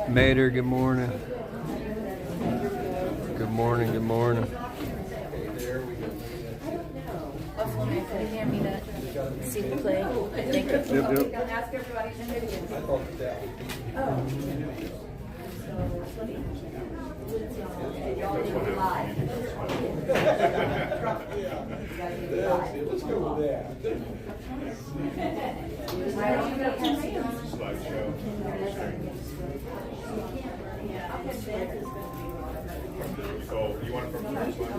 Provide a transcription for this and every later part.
Mater, good morning. Good morning, good morning. Buffaloman, could you hand me that? See the play? Thank you. Yep. Ask everybody to do Let's go with that. So you want it from the first one?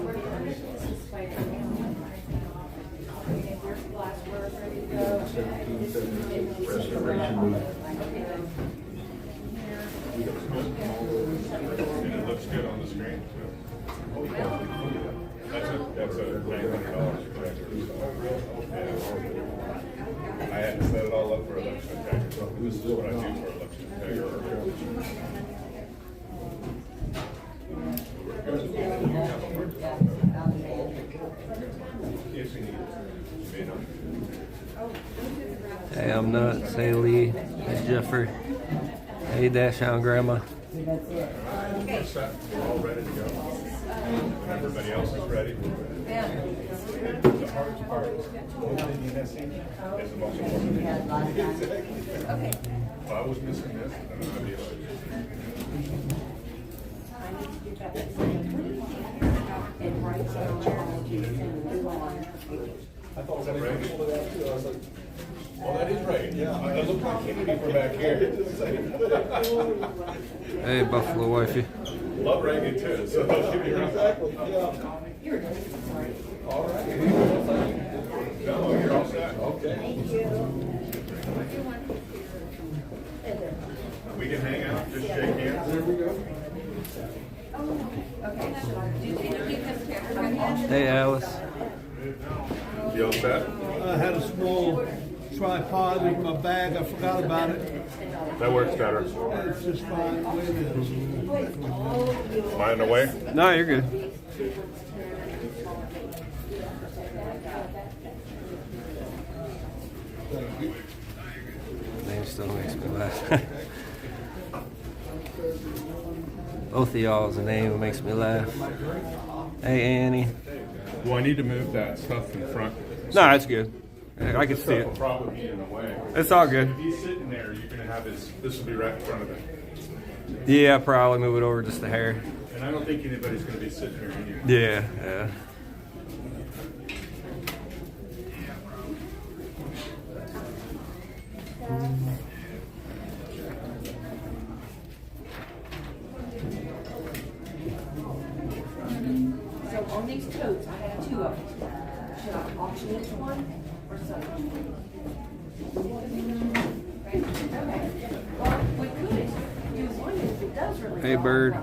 And it looks good on the screen too. That's a $900 projector. I had to set it all up for election projector. So this is what I do for election projector. Hey, I'm Nuts. Hey, Lee. Hey, Jeffrey. Hey, Dashown Grandma. We're set. We're all ready to go. When everybody else is ready, we're ready. The hardest part is the most important. Okay. If I was missing this, then I'd be like, I thought that was right. I was like, oh, that is right. Yeah. I look like Kennedy from back here. Hey, Buffalo Wifey. love Reagan too, so don't give me wrong. Exactly, yeah. All right. No, you're all set. Okay. We can hang out, just shake hands. There we go. Hey, Alice. You all set? I had a small tripod in my bag. I forgot about it. That works better. It's just fine the way it is. Am I in the way? No, you're good. Name still makes me laugh. Both of y'all's a name that makes me laugh. Hey, Annie. Well, I need to move that stuff in front. No, that's good. I can see Stuff will it. probably be in the way. It's all good. If he's sitting there, you're gonna have his, this will be right in front of him. Yeah, I'll probably move it over just a hair. And I don't think anybody's gonna be sitting here anyway. Yeah. So on these coats, I have two of them. Should I auction each one or something? Okay. Well, we could do one if it does really. Hey, Bird.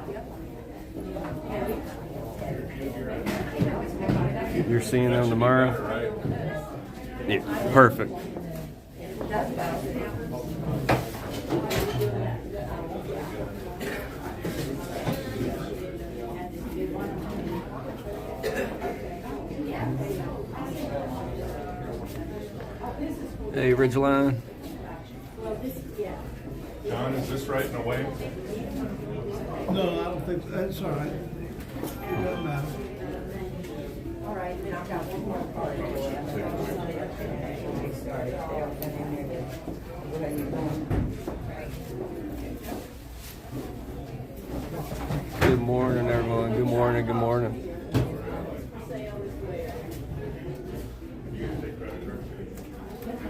You're seeing them tomorrow? Yeah, perfect. Hey, Ridgeline. John, is this right in the way? No, I don't think so. That's all right. It doesn't matter. All right, then I've got one more part. Good morning, everyone. Good morning. Good morning.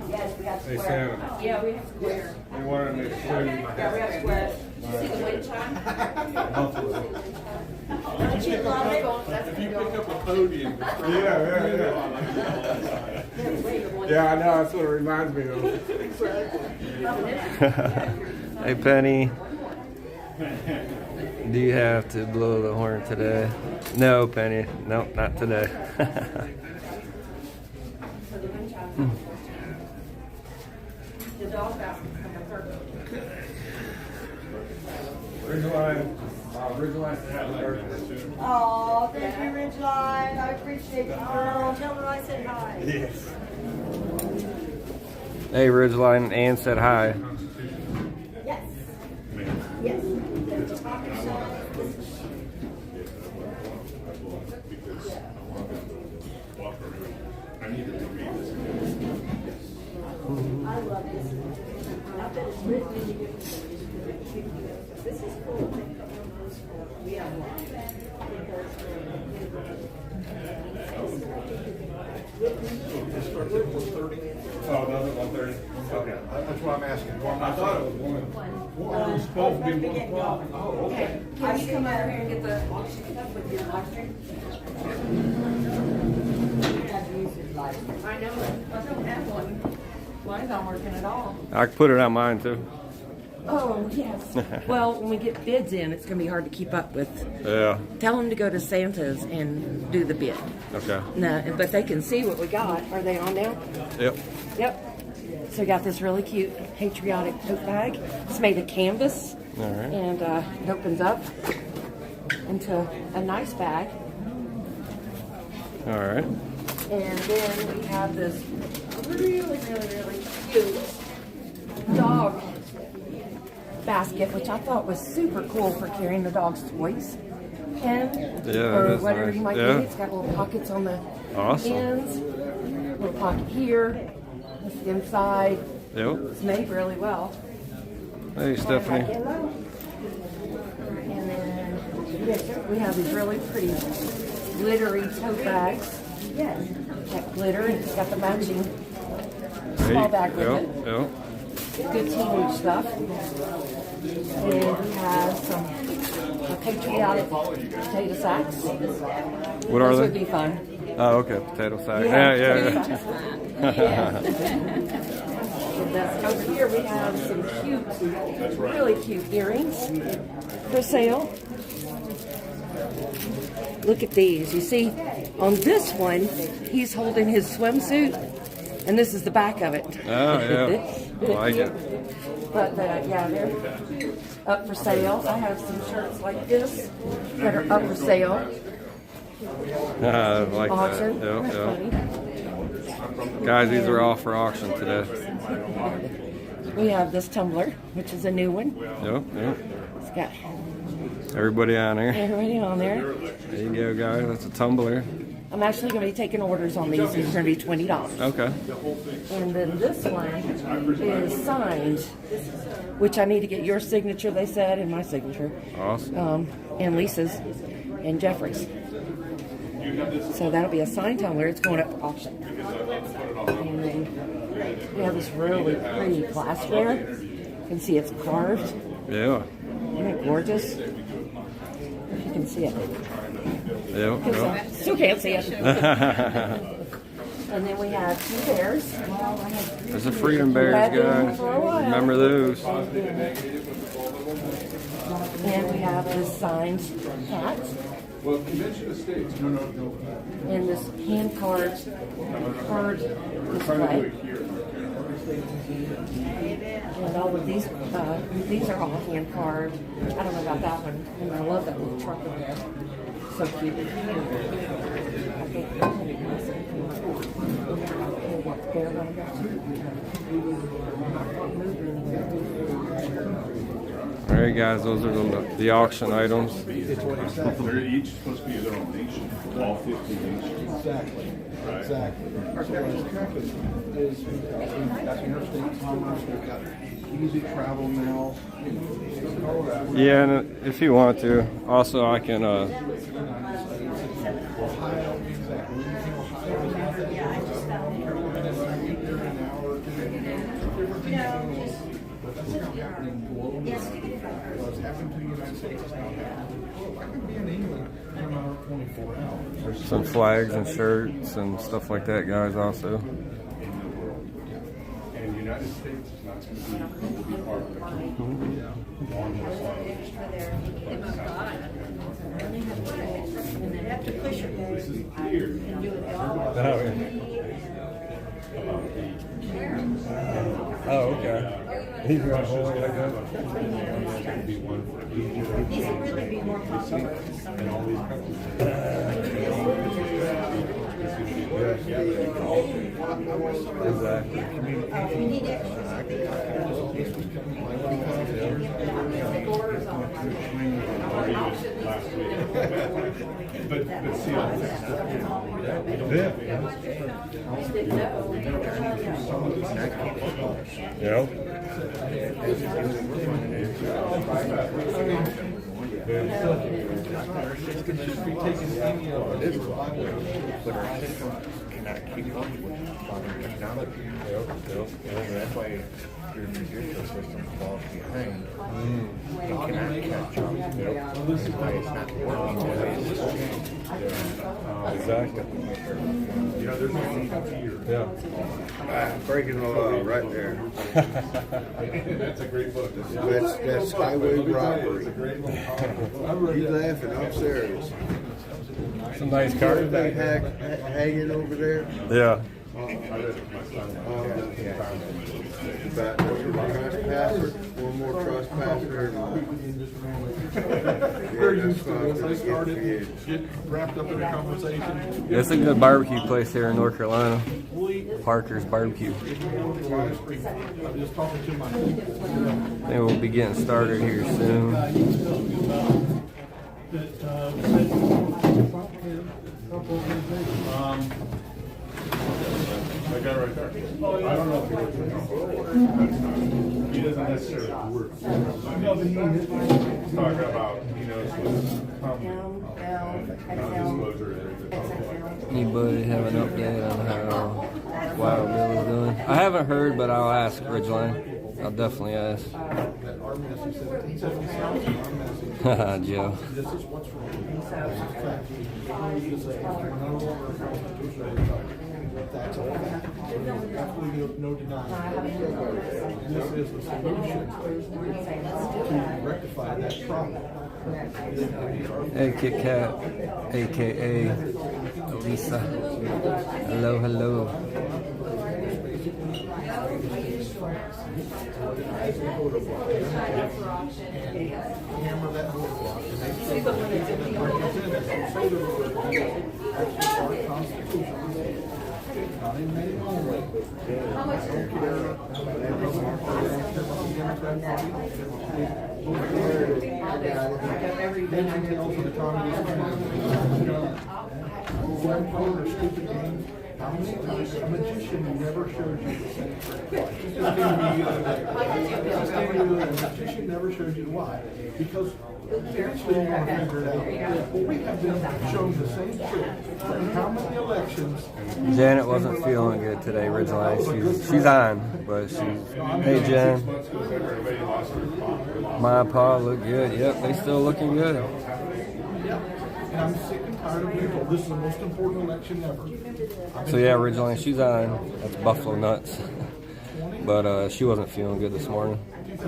Yes, we have Hey, square. Santa. Yeah, we have square. They wanted me to show you my Yeah, we have square. You see the wind chime? If you pick up a podium. Yeah, I know. That's what it reminds me of. Hey, Penny. Do you have to blow the horn today? No, Penny. No, not today. The dog basket number 30. Ridgeline said happy birthday too. Oh, thank you, Ridgeline. I appreciate you, girl. Tell her I said hi. Yes. Hey, Ridgeline. Ann said hi. Yes. Yes. I needed to read this. I love this. I bet it's written in the This is cool. We have a lot. Oh, that was at 1:30? Okay. That's what I'm asking. I thought it was 1. One was supposed to be 1 o'clock. Oh, okay. Can you come over here and get the auction stuff with your live stream? I know, I don't have one. Mine's not working at all. I can put it on mine too. Oh, yes. Well, when we get bids in, it's going to be hard to keep up with. Yeah. Tell them to go to Santa's and do the bid. Okay. No, but they can see what we got. Are they on now? Yep. Yep. So we got this really cute patriotic tote bag. It's made of canvas. All right. And it opens up into a nice bag. All right. And then we have this really cute dog basket, which I thought was super cool for carrying the dog's toys. Pen Yeah, or that's whatever nice. you might Yeah. need. It's got little pockets on the Awesome. ends, little pocket here, this inside. Yep. It's made really well. Hey, Stephanie. Hello. And then we have these really pretty glittery tote bags. Yes. That glitter, and it's got the matching small bag with Yep. it. Yep. Good teenage stuff. And we have some patriotic potato sacks. What are Those they? would be fun. Oh, okay. Potato sack. Yeah, Yeah. And that's over here we have some cute, really cute earrings for sale. Look at these. You see, on this one, he's holding his swimsuit, and this is the back of it. Oh, yeah. I like it. But yeah, they're up for sale. I have some shirts like this that are up for sale. I like Auction. that. That's Yep, funny. yep. Guys, these are all for auction today. We have this tumbler, which is a new one. Yep, yep. It's got Everybody on here. everybody on there. There you go, guys. That's a tumbler. I'm actually going to be taking orders on these. These are going to be $20. Okay. And then this one is signed, which I need to get your signature, they said, and my signature, Awesome. and Lisa's and Jeffrey's. So that'll be a signed tumbler. It's going up for auction. And then we have this really pretty glassware. You can see it's carved. Yeah. Isn't it gorgeous? If you can see it. Yep, yep. Still can't see it. And then we have two bears. There's the Freedom Bears, Had them guys. for a while. Remember those? And we have this signed hat. Well, Convention of States, no. And this hand carved card display. And all of these are all hand carved. I don't know about that one. And I love that little truck over there. So cute. I think that's gonna be nice. All right, guys. Those are the auction items. They're each supposed to be their own nation, all 50 nations. Exactly, Right. exactly. So what has happened is we've got interstate commerce, we've got easy travel now. Yeah, and if you want to, also I can. Ohio, exactly. What's happened to the United States is not happening. I could be in England in a matter of 24 hours. Some flags and shirts and stuff like that, guys, also. And the United States is not going to be part of the You have to push it. This is here. And do it all. Oh, okay. He's got a whole like that. There's going to be one for Egypt These would really be more popular. and all these countries. Exactly. We need extra. Last week. But see, Yep. Cannot keep up with modern technology. That's why your judicial system falls behind. It cannot catch up. That's why it's not working the way it's supposed to. Exactly. you know, there's no need here. Yeah. Breaking the law right there. That's a great book. That's highway robbery. It's a great book. You laughing? I'm serious. Some nice cars back Everything there. hanging over there. Yeah. About one more trespasser. One more trespasser. Very used to this. I started get wrapped up in a conversation. It's a good barbecue place here in North Carolina. Parker's Barbecue. I was just talking to my Maybe we'll be getting started here soon. I got it right there. I don't know if he works or he doesn't necessarily work. He's talking about, he knows what's non-disclosure is. Anybody have an update on how Wild Bill is doing? I haven't heard, but I'll ask Ridgeline. I'll definitely ask. our message, 1777, our message. Haha, Joe. This is what's wrong. This is tragedy. This is no longer constitutional. That's all. Absolutely no denying. This is the solution to rectify that problem. Hey, Kit Kat, aka Lisa. Hello, hello. Hammer that door block and make sure that our Constitution, not in name only. I don't care. Details of the Congress. One code or stupid game. How many times a magician never shows you the same trick? Just gave me the other day. A magician never shows you why. Because eventually you want to figure it out. Well, we have been shown the same trick in how many elections. Janet wasn't feeling good today, Ridgeline. She's on, but she's. Hey, Jen. My paw look good. Yep, they still looking good. And I'm sick and tired of being told this is the most important election ever. So yeah, Ridgeline, she's on. That's Buffalo Nuts. But she wasn't feeling good this morning. If we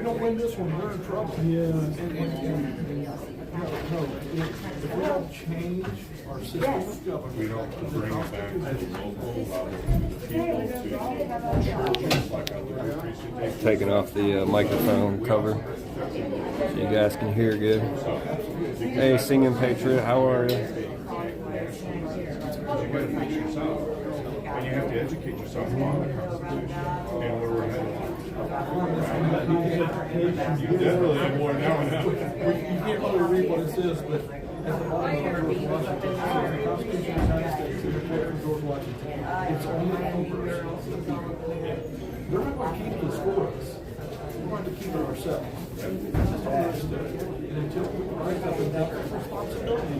don't win this one, we're in trouble. Yeah. No. If we don't change our system of government, We don't bring it back to the local level, people to churches like other countries should take. Taking off the microphone cover so you guys can hear good. Hey, Singing Patriot, how are you? You gotta fix yourself, and you have to educate yourself on the Constitution and where we're headed. You definitely have more now. you can't really read what it says, but at the bottom of George Washington, the Constitution of the United States, the report from George Washington, it's only Congress. They're not going to keep this for us. We're going to keep it ourselves. That's just understood. And until we rise up and take our responsibility and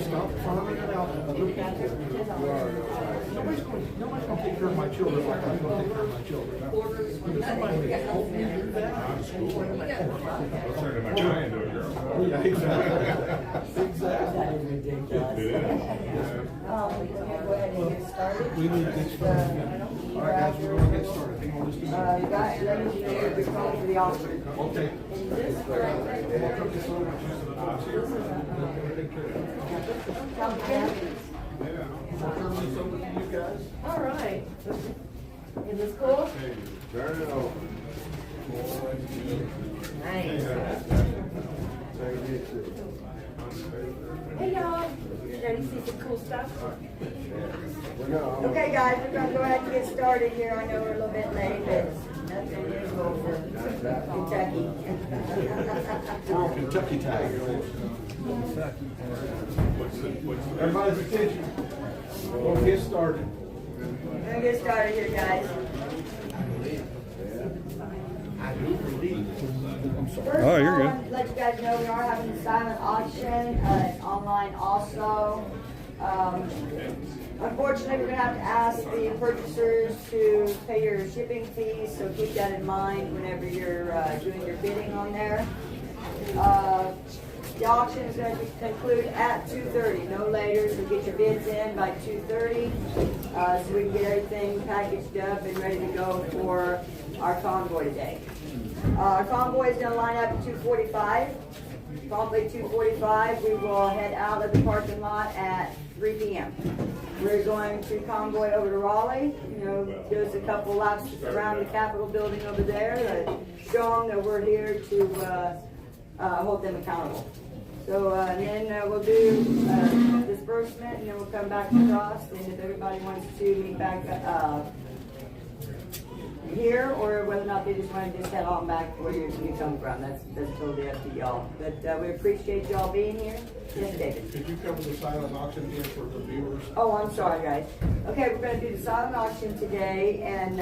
stop farming it out to other people, nobody's gonna take care of my children like I'm gonna take care of my children. If somebody help me do that. I'll turn to my guy into a girl. Yeah, exactly. Exactly. It is. Go ahead and get started. We need to get started. All right, guys, we're gonna get started. Hang on just a minute. You guys, let me know if you're calling for the officer. Okay. In this all right. Is this cool? Turn it over. Nice. Hey y'all, you ready to see some cool stuff? Okay guys, we're gonna go ahead and get started here. I know we're a little bit late, but nothing unusual for Kentucky. We're Kentucky Tigers. Everybody's attention. We'll get started. We're gonna get started here, guys. First Oh, of you're all, good. I want to let you guys know we are having a silent auction, online also. Unfortunately, we're gonna have to ask the purchasers to pay your shipping fees, so keep that in mind whenever you're doing your bidding on there. The auction is going to conclude at 2:30, no later, so get your bids in by 2:30, so we can get everything packaged up and ready to go for our convoy today. Our convoy is going to line up at 2:45. Promptly 2:45, we will head out of the parking lot at 3 p.m. We're going to convoy over to Raleigh, do us a couple laps around the Capitol building over there to show them that we're here to hold them accountable. So then we'll do disbursement, and then we'll come back across, and if everybody wants to meet back here, or whether or not they just want to just head on back where you come from, that's totally up to y'all. But we appreciate y'all being here. Yes, David. Could you cover the silent auction again for the viewers? Oh, I'm sorry, guys. Okay, we're going to do the silent auction today, and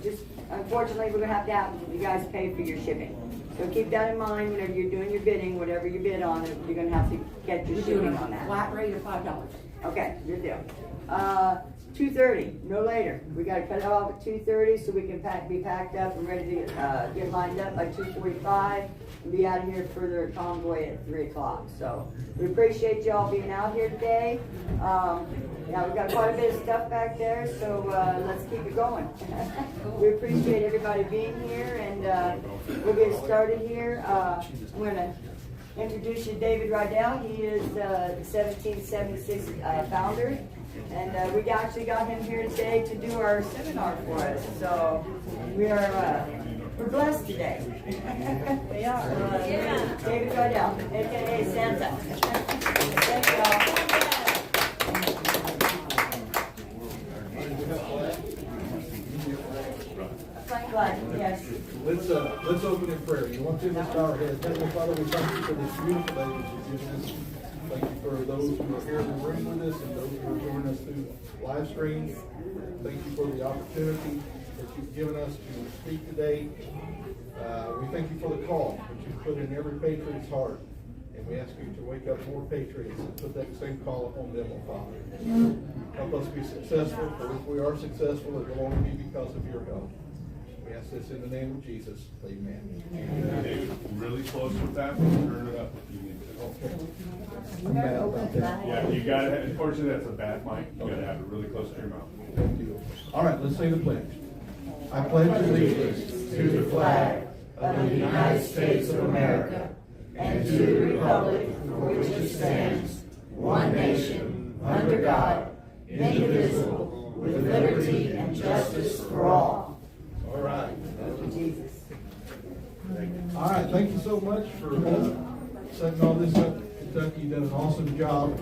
just unfortunately, we're going to have you guys pay for your shipping. So keep that in mind whenever you're doing your bidding, whatever you bid on, you're going to have to get your shipping on that. Flat rate of $5. Okay, good deal. 2:30, no later. We got to cut it off at 2:30 so we can be packed up and ready to get lined up by 2:45 and be out of here for their convoy at 3 o'clock. So we appreciate y'all being out here today. Yeah, we've got quite a bit of stuff back there, so let's keep it going. We appreciate everybody being here, and we'll get started here. I'm going to introduce you to David Rydell. He is the 1776 founder. And we actually got him here today to do our seminar for us. So we're blessed today. We are. David Rydell, aka Santa. Thank y'all. Flag, yes. Let's open in prayer. You want to just bow our heads. Heavenly Father, we thank you for this beautiful day that you've given us. Thank you for those who are here in the room with us and those who are joining us through live stream. Thank you for the opportunity that you've given us to speak today. We thank you for the call that you've put in every patriot's heart. And we ask you to wake up more patriots and put that same call upon them, oh Father. Help us be successful, for if we are successful, it will only be because of your help. We ask this in the name of Jesus. Amen. David, really close with that, turn it up if you need to. Okay. Yeah, you gotta have, unfortunately that's a bad mic, you gotta have it really close to your mouth. Thank you. All right, let's say the pledge. I pledge allegiance to the flag of the United States of America and to the republic for which it stands, one nation, under God, indivisible, with liberty and justice for all. All right. Jesus. All right, thank you so much for setting all this up. Kentucky, you done an awesome job.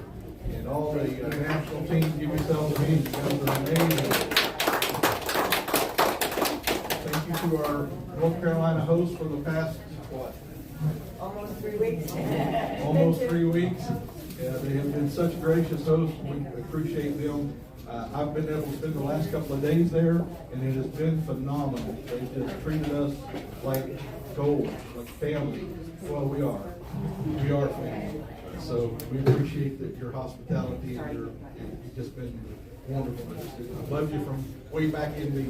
And all the national teams, give yourselves a hand. You guys are amazing. Thank you to our North Carolina hosts for the past, what? Almost 3 weeks. Almost 3 weeks. Yeah, they have been such gracious hosts. We appreciate them. I've been able to spend the last couple of days there, and it has been phenomenal. They just treated us like gold, like family. Well, we are. We are family. So we appreciate that your hospitality and you've just been wonderful. I loved you from way back in the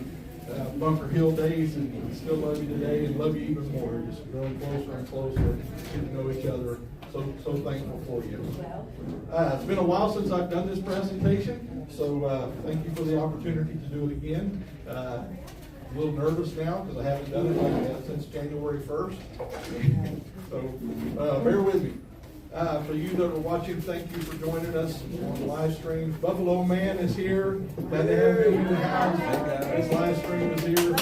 Bunker Hill days, and still love you today, and love you even more. Just growing closer and closer, getting to know each other. So thankful for you. It's been a while since I've done this presentation, so thank you for the opportunity to do it again. A little nervous now because I haven't done it like that since January 1st. So bear with me. For you that are watching, thank you for joining us on the live stream. Buffalo Man is here. Glad to have him in the house. His live stream is here.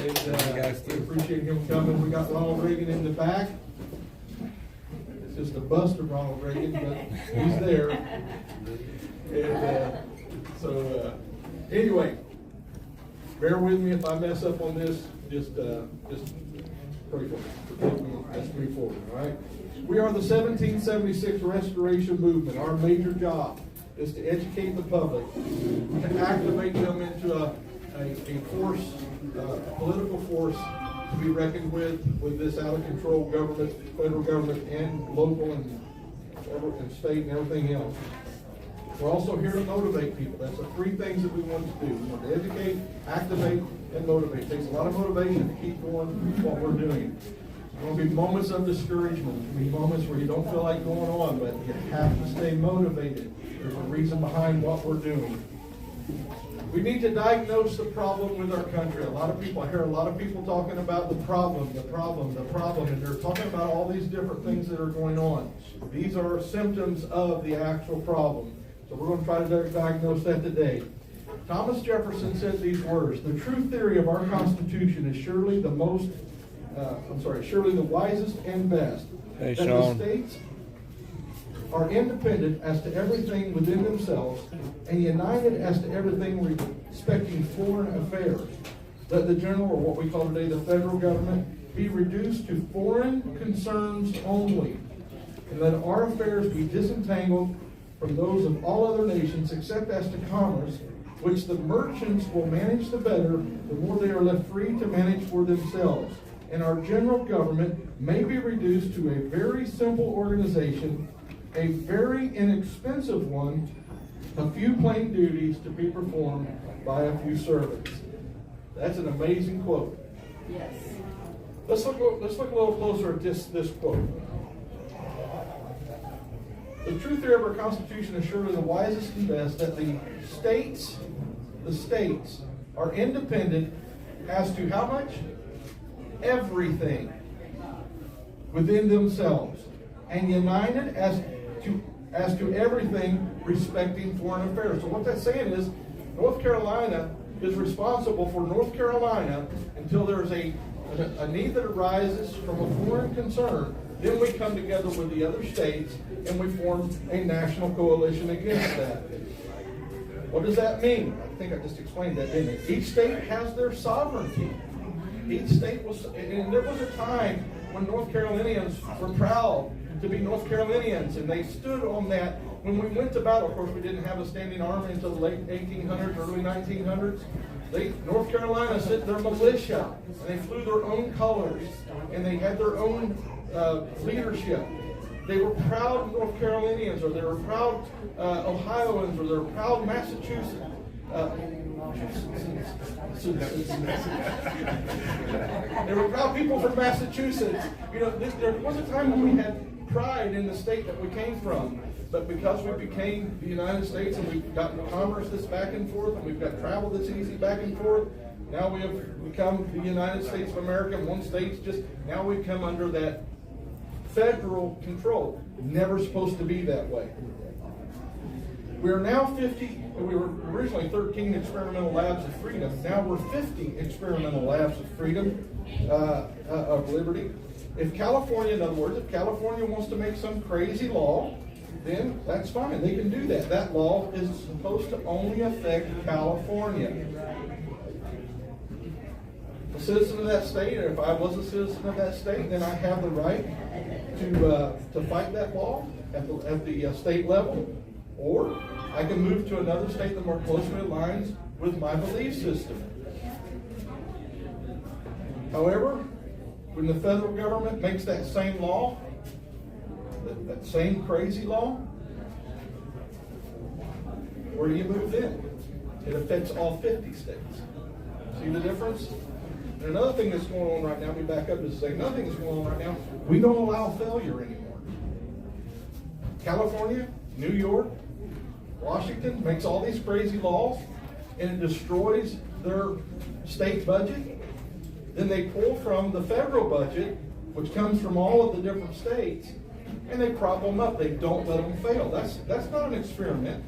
And, we appreciate him coming. We got Ronald Reagan in the back. It's just a bust of Ronald Reagan, but he's there. And anyway, bear with me if I mess up on this. Just pray for me. Forgive me. Let's move forward. All right. We are the 1776 Restoration Movement. Our major job is to educate the public, to activate them into a force, a political force to be reckoned with this out of control government, federal government, and local and state and everything else. We're also here to motivate people. That's the three things that we want to do. We want to educate, activate, and motivate. It takes a lot of motivation to keep doing what we're doing. There will be moments of discouragement. There will be moments where you don't feel like going on, but you have to stay motivated. There's a reason behind what we're doing. We need to diagnose the problem with our country. I hear a lot of people talking about the problem, and they're talking about all these different things that are going on. These are symptoms of the actual problem. So we're going to try to diagnose that today. Thomas Jefferson said these words: "The true theory of our Constitution is surely the wisest and best. Hey, that Sean. the states are independent as to everything within themselves and united as to everything respecting foreign affairs. Let the general, or what we call today the federal government, be reduced to foreign concerns only, and let our affairs be disentangled from those of all other nations, except as to commerce, which the merchants will manage the better, the more they are left free to manage for themselves. And our general government may be reduced to a very simple organization, a very inexpensive one, a few plain duties to be performed by a few servants." That's an amazing quote. Yes. Let's look a little closer at this quote. The true theory of our Constitution is surely the wisest and best, that the states are independent as to how much? Everything within themselves, and united as to everything respecting foreign affairs. So what that's saying is, North Carolina is responsible for North Carolina until there's a need that arises from a foreign concern. Then we come together with the other states and we form a national coalition against that. What does that mean? I think I just explained that, didn't I? Each state has their sovereignty. Each state was, and there was a time when North Carolinians were proud to be North Carolinians, and they stood on that. When we went to battle, of course, we didn't have a standing army until the late 1800s, early 1900s. North Carolina sent their militia, and they flew their own colors, and they had their own leadership. They were proud North Carolinians, or they were proud Ohioans, or they were proud Massachusetts. They were proud people from Massachusetts. You know, there was a time when we had pride in the state that we came from. But because we became the United States and we've got commerce that's back and forth, and we've got travel that's easy back and forth, now we have become the United States of America. One state's now we've come under that federal control. Never supposed to be that way. We are now 50, we were originally 13 experimental labs of freedom. Now we're 50 experimental labs of freedom, of liberty. If California, in other words, if California wants to make some crazy law, then that's fine. They can do that. That law is supposed to only affect California. A citizen of that state, or if I was a citizen of that state, then I have the right to fight that law at the state level, or I can move to another state that more closely aligns with my belief system. However, when the federal government makes that same law, that same crazy law, where you move in. It affects all 50 states. See the difference? And another thing that's going on right now, let me back up just a second. Another thing that's going on right now, we don't allow failure anymore. California, New York, Washington makes all these crazy laws, and it destroys their state budget. Then they pull from the federal budget, which comes from all of the different states, and they prop them up. They don't let them fail. That's not an experiment.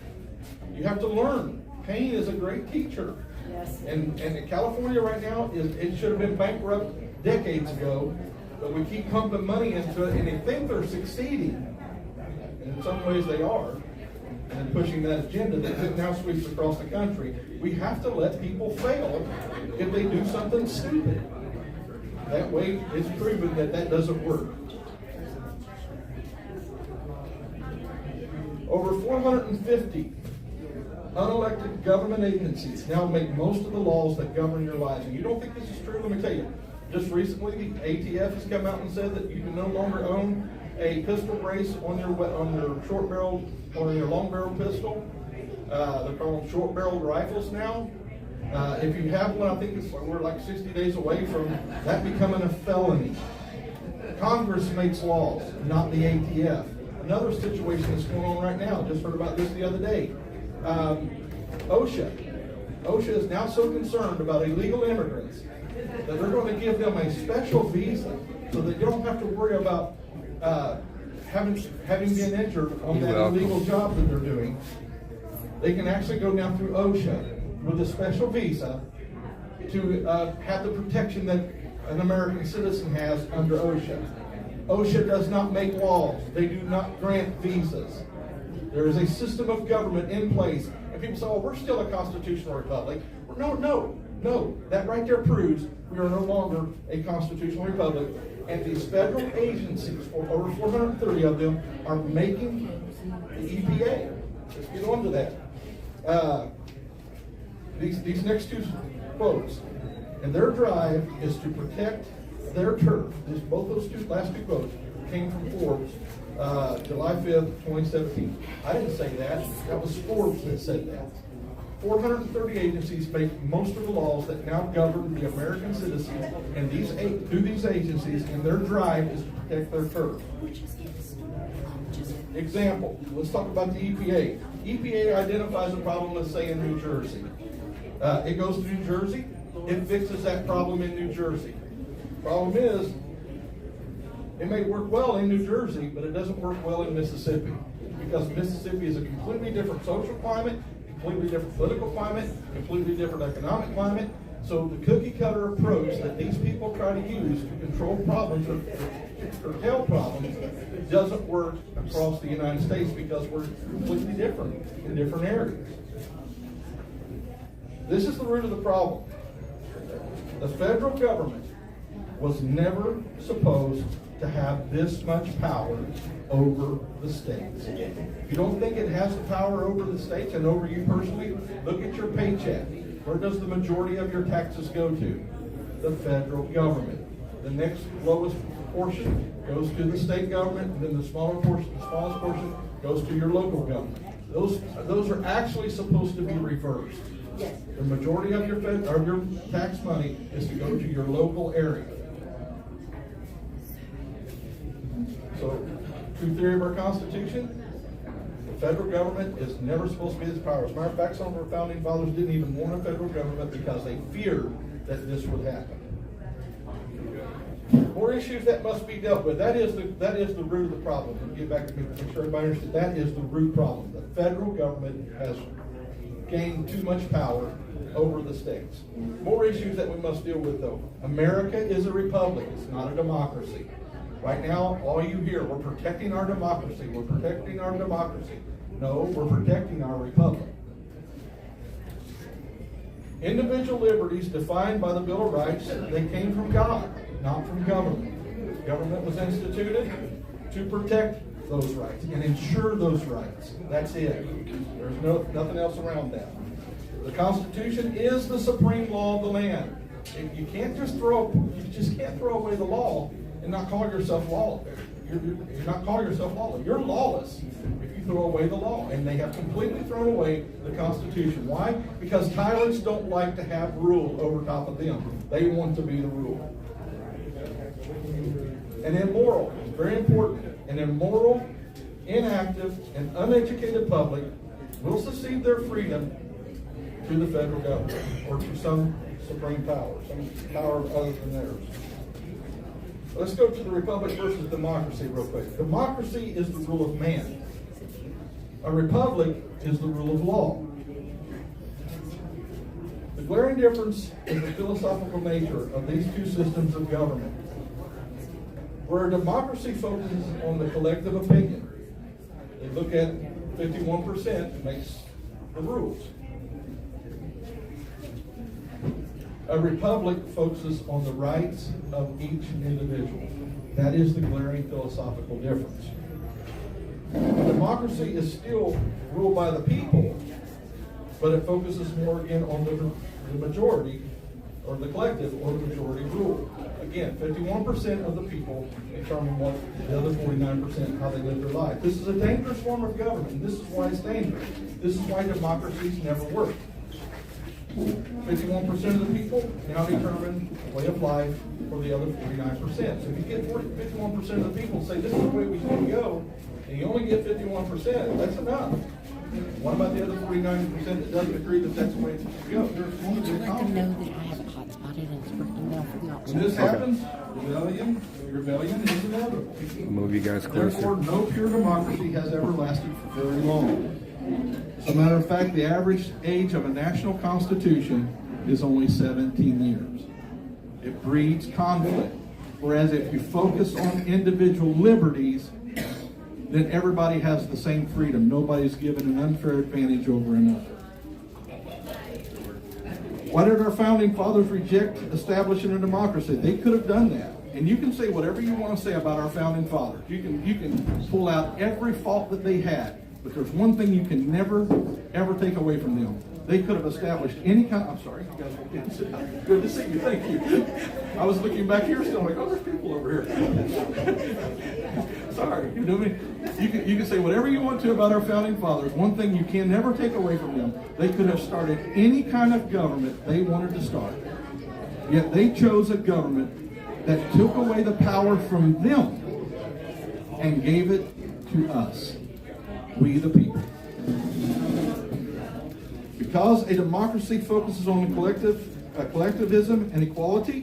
You have to learn. Pain is a great teacher. Yes. And California right now, it should have been bankrupt decades ago, but we keep pumping money into it, and they think they're succeeding. And in some ways they are, and pushing that agenda that now sweeps across the country. We have to let people fail if they do something stupid. That way, it's proven that that doesn't work. Over 450 unelected government agencies now make most of the laws that govern your lives. And you don't think this is true? Let me tell you. Just recently, the ATF has come out and said that you can no longer own a pistol brace on your short barrel or your long barrel pistol. They're called short barreled rifles now. If you have one, I think we're like 60 days away from that becoming a felony. Congress makes laws, not the ATF. Another situation that's going on right now, just heard about this the other day. OSHA is now so concerned about illegal immigrants that they're going to give them a special visa so that you don't have to worry about having been injured on that illegal job that they're doing. They can actually go down through OSHA with a special visa to have the protection that an American citizen has under OSHA. OSHA does not make laws. They do not grant visas. There is a system of government in place. And people say, oh, we're still a constitutional republic. No. That right there proves we are no longer a constitutional republic. And these federal agencies, over 430 of them, are making the EPA. Let's get on to that. These next two quotes, and their drive is to protect their turf. Both those last two quotes came from Forbes, July 5th, 2017. I didn't say that. That was Forbes that said that. 430 agencies make most of the laws that now govern the American citizens, and through these agencies, and their drive is to protect their turf. Example, let's talk about the EPA. EPA identifies a problem, let's say, in New Jersey. It goes to New Jersey, it fixes that problem in New Jersey. Problem is, it may work well in New Jersey, but it doesn't work well in Mississippi, because Mississippi is a completely different social climate, completely different political climate, completely different economic climate. So the cookie cutter approach that these people try to use to control problems or curtail problems doesn't work across the United States because we're completely different in different areas. This is the root of the problem. The federal government was never supposed to have this much power over the states. If you don't think it has the power over the states and over you personally, look at your paycheck. Where does the majority of your taxes go to? The federal government. The next lowest portion goes to the state government, and then the smallest portion goes to your local government. Those are actually supposed to be reversed. The majority of your tax money is to go to your local area. So, true theory of our Constitution, the federal government is never supposed to be this power. As a matter of fact, some of our founding fathers didn't even want a federal government because they feared that this would happen. More issues that must be dealt with. That is the root of the problem. And get back to make sure everybody understands. That is the root problem. The federal government has gained too much power over the states. More issues that we must deal with, though. America is a republic. It's not a democracy. Right now, all you hear, we're protecting our democracy. We're protecting our democracy. No, we're protecting our republic. Individual liberties defined by the Bill of Rights, they came from God, not from government. Government was instituted to protect those rights and ensure those rights. That's it. There's nothing else around that. The Constitution is the supreme law of the land. You just can't throw away the law and not call yourself lawless. You're not calling yourself lawless. You're lawless if you throw away the law. And they have completely thrown away the Constitution. Why? Because tyrants don't like to have rule over top of them. They want to be the rule. And immoral, very important, an immoral, inactive, and uneducated public will secede their freedom to the federal government or to some supreme power, some power other than theirs. Let's go to the republic versus democracy real quick. Democracy is the rule of man. A republic is the rule of law. The glaring difference is the philosophical nature of these two systems of government. Where a democracy focuses on the collective opinion, they look at 51% and makes the rules. A republic focuses on the rights of each individual. That is the glaring philosophical difference. Democracy is still ruled by the people, but it focuses more again on the majority, or the collective, or the majority rule. Again, 51% of the people determine what the other 49% how they live their life. This is a dangerous form of government. This is why it's dangerous. This is why democracies never work. 51% of the people now determine the way of life for the other 49%. So if you get 51% of the people say this is the way we should go, and you only get 51%, that's enough. What about the other 49% that doesn't agree that that's the way it should go? Let them know that I have a hot spot and it's working now for the option. When this happens, rebellion is inevitable. Move you guys closer. Therefore, no pure democracy has ever lasted for very long. As a matter of fact, the average age of a national constitution is only 17 years. It breeds conflict. Whereas if you focus on individual liberties, then everybody has the same freedom. Nobody's given an unfair advantage over another. Why did our founding fathers reject establishing a democracy? They could have done that. And you can say whatever you want to say about our founding fathers. You can pull out every fault that they had. But there's one thing you can never, ever take away from them. They could have established any kind of, I'm sorry, you guys will get to sit down. Good to see you, thank you. I was looking back here still like, oh, there's people over here. Sorry, you know me. You can say whatever you want to about our founding fathers. One thing you can never take away from them, they could have started any kind of government they wanted to start. Yet they chose a government that took away the power from them and gave it to us. We the people. Because a democracy focuses on collectivism and equality,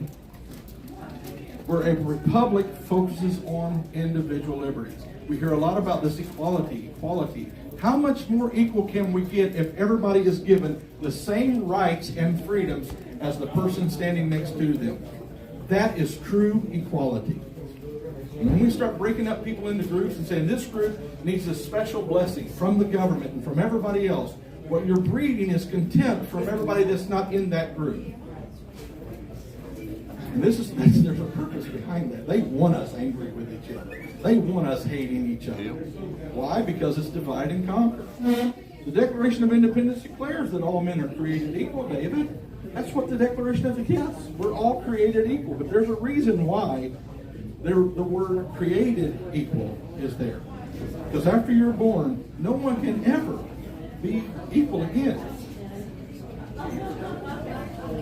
where a republic focuses on individual liberties. We hear a lot about this equality. How much more equal can we get if everybody is given the same rights and freedoms as the person standing next to them? That is true equality. And when we start breaking up people into groups and saying this group needs a special blessing from the government and from everybody else, what you're breeding is contempt from everybody that's not in that group. And there's a purpose behind that. They want us angry with each other. They want us hating each other. Why? Because it's divide and conquer. The Declaration of Independence declares that all men are created equal, David. That's what the Declaration of Independence is. We're all created equal. But there's a reason why the word created equal is there. Because after you're born, no one can ever be equal again.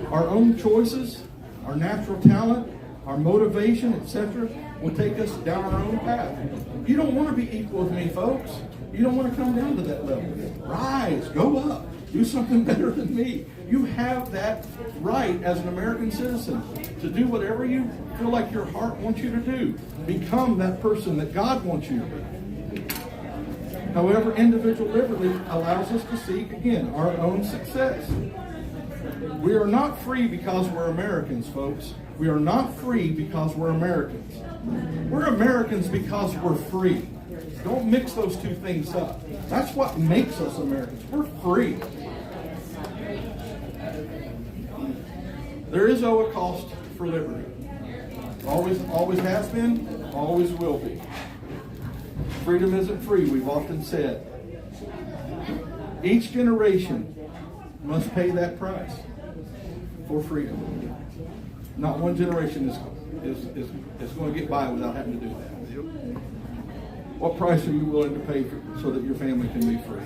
Our own choices, our natural talent, our motivation, etc., will take us down our own path. You don't want to be equal with me, folks. You don't want to come down to that level. Rise, go up, do something better than me. You have that right as an American citizen to do whatever you feel like your heart wants you to do. Become that person that God wants you to be. However, individual liberty allows us to seek, again, our own success. We are not free because we're Americans, folks. We are not free because we're Americans. We're Americans because we're free. Don't mix those two things up. That's what makes us Americans. We're free. There is a cost for liberty. Always has been, always will be. Freedom isn't free, we've often said. Each generation must pay that price for freedom. Not one generation is is going to get by without having to do that. What price are you willing to pay so that your family can be free?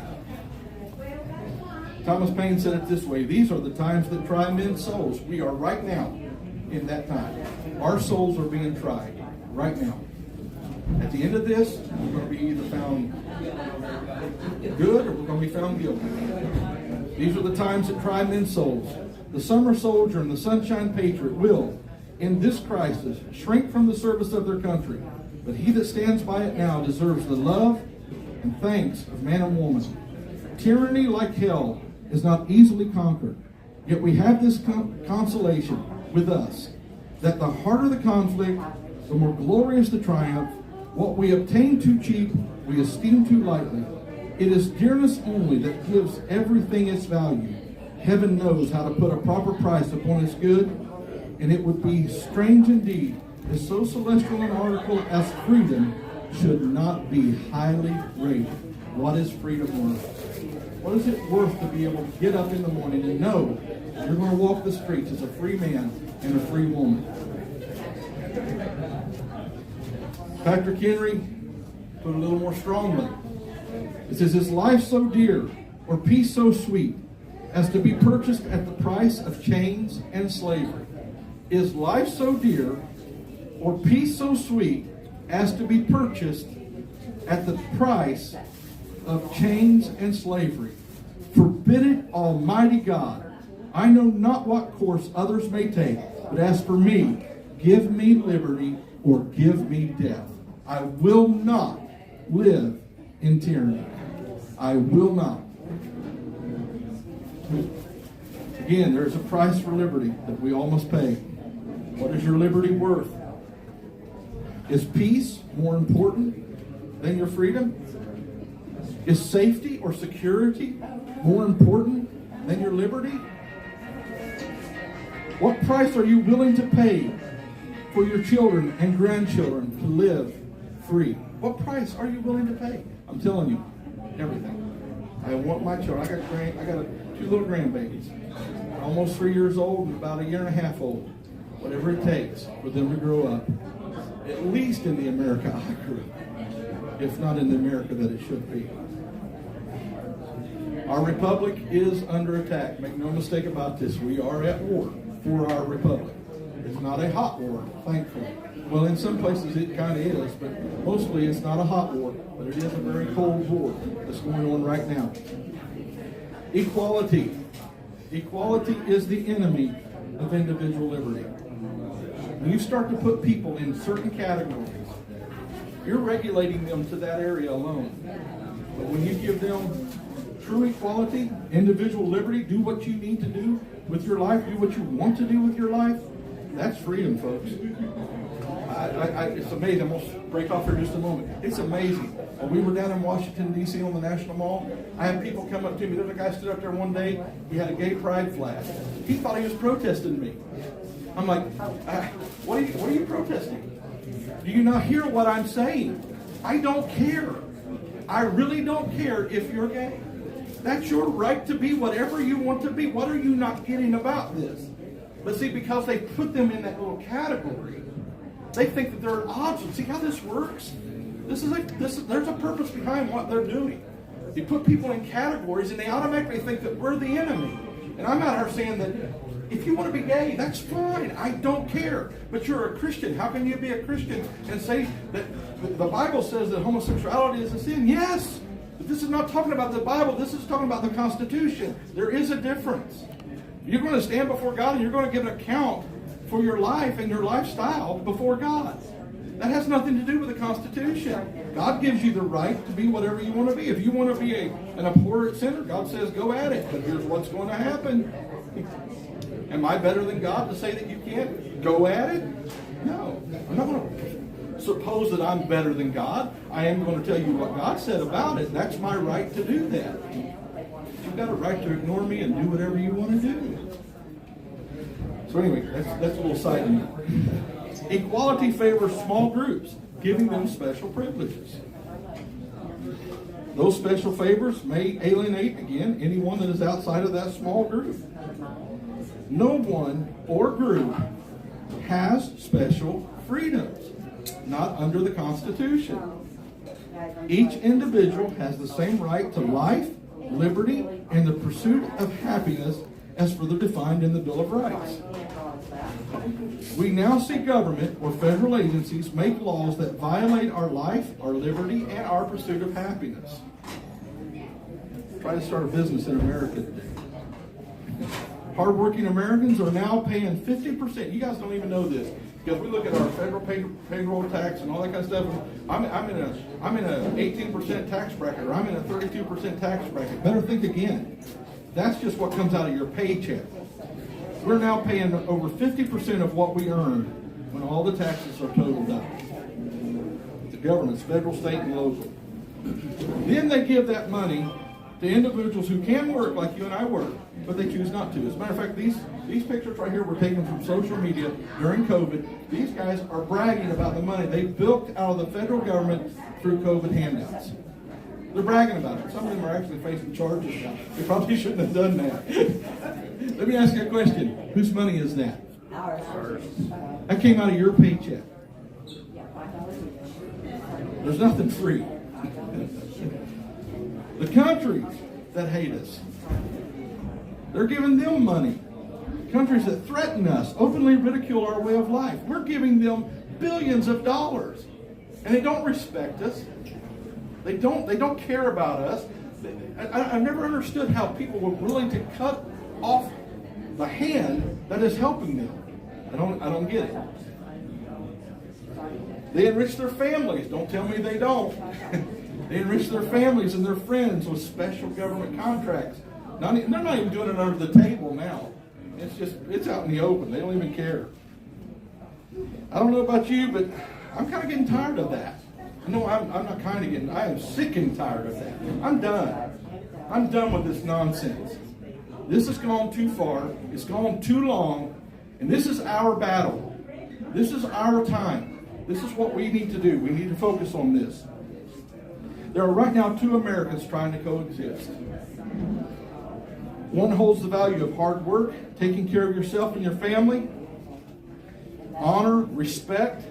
Thomas Paine said it this way: these are the times that try men's souls. We are right now in that time. Our souls are being tried right now. At the end of this, we're going to be either found good or we're going to be found guilty. These are the times that try men's souls. The summer soldier and the sunshine patriot will, in this crisis, shrink from the service of their country. But he that stands by it now deserves the love and thanks of man and woman. Tyranny, like hell, is not easily conquered. Yet we have this consolation with us, that the harder the conflict, the more glorious the triumph. What we obtain too cheap, we esteem too lightly. It is dearness only that gives everything its value. Heaven knows how to put a proper price upon its good, and it would be strange indeed if so celestial an article as freedom should not be highly rated. What is freedom worth? What is it worth to be able to get up in the morning and know you're going to walk the streets as a free man and a free woman? Patrick Henry put it a little more strongly. It says, is life so dear or peace so sweet as to be purchased at the price of chains and slavery? Is life so dear or peace so sweet as to be purchased at the price of chains and slavery? Forbid it, Almighty God. I know not what course others may take, but as for me, give me liberty or give me death. I will not live in tyranny. I will not. Again, there's a price for liberty that we all must pay. What is your liberty worth? Is peace more important than your freedom? Is safety or security more important than your liberty? What price are you willing to pay for your children and grandchildren to live free? What price are you willing to pay? I'm telling you, everything. I want my children. I got two little grandbabies, almost 3 years old and about 1.5 years old. Whatever it takes for them to grow up, at least in the America I grew up, if not in the America that it should be. Our republic is under attack. Make no mistake about this. We are at war for our republic. It's not a hot war, thankfully. Well, in some places it kind of is, but mostly it's not a hot war, but it is a very cold war that's going on right now. Equality. Equality is the enemy of individual liberty. When you start to put people in certain categories, you're regulating them to that area alone. But when you give them true equality, individual liberty, do what you need to do with your life, do what you want to do with your life, that's freedom, folks. It's amazing. I'm going to break off here just a moment. It's amazing. When we were down in Washington, D.C. on the National Mall, I had people come up to me. There's a guy stood up there one day. He had a gay pride flag. He thought he was protesting me. I'm like, what are you protesting? Do you not hear what I'm saying? I don't care. I really don't care if you're gay. That's your right to be whatever you want to be. What are you not getting about this? But see, because they put them in that little category, they think that they're odds. See how this works? There's a purpose behind what they're doing. You put people in categories and they automatically think that we're the enemy. And I'm out here saying that if you want to be gay, that's fine. I don't care. But you're a Christian. How can you be a Christian and say that the Bible says that homosexuality is a sin? Yes. But this is not talking about the Bible. This is talking about the Constitution. There is a difference. You're going to stand before God and you're going to give an account for your life and your lifestyle before God. That has nothing to do with the Constitution. God gives you the right to be whatever you want to be. If you want to be an abhorrent sinner, God says go at it. But here's what's going to happen. Am I better than God to say that you can't go at it? No. I'm not going to suppose that I'm better than God. I am going to tell you what God said about it. That's my right to do that. You've got a right to ignore me and do whatever you want to do. So anyway, that's a little side note. Equality favors small groups, giving them special privileges. Those special favors may alienate, again, anyone that is outside of that small group. No one or group has special freedoms, not under the Constitution. Each individual has the same right to life, liberty, and the pursuit of happiness as further defined in the Bill of Rights. We now see government or federal agencies make laws that violate our life, our liberty, and our pursuit of happiness. Try to start a business in America today. Hardworking Americans are now paying 50%. You guys don't even know this. Because we look at our federal payroll tax and all that kind of stuff. I'm in a 18% tax bracket, or I'm in a 32% tax bracket. Better think again. That's just what comes out of your paycheck. We're now paying over 50% of what we earn when all the taxes are totaled up. The governments, federal, state, and local. Then they give that money to individuals who can work like you and I work, but they choose not to. As a matter of fact, these pictures right here were taken from social media during COVID. These guys are bragging about the money they bilked out of the federal government through COVID handouts. They're bragging about it. Some of them are actually facing charges now. They probably shouldn't have done that. Let me ask you a question. Whose money is that? Ours. That came out of your paycheck. There's nothing free. The countries that hate us, they're giving them money. Countries that threaten us, openly ridicule our way of life, we're giving them billions of dollars. And they don't respect us. They don't care about us. I've never understood how people were willing to cut off the hand that is helping them. I don't get it. They enrich their families. Don't tell me they don't. They enrich their families and their friends with special government contracts. They're not even doing it under the table now. It's out in the open. They don't even care. I don't know about you, but I'm kind of getting tired of that. No, I'm not kind of getting. I am sick and tired of that. I'm done. I'm done with this nonsense. This has gone too far. It's gone too long. And this is our battle. This is our time. This is what we need to do. We need to focus on this. There are right now two Americans trying to coexist. One holds the value of hard work, taking care of yourself and your family, honor, respect,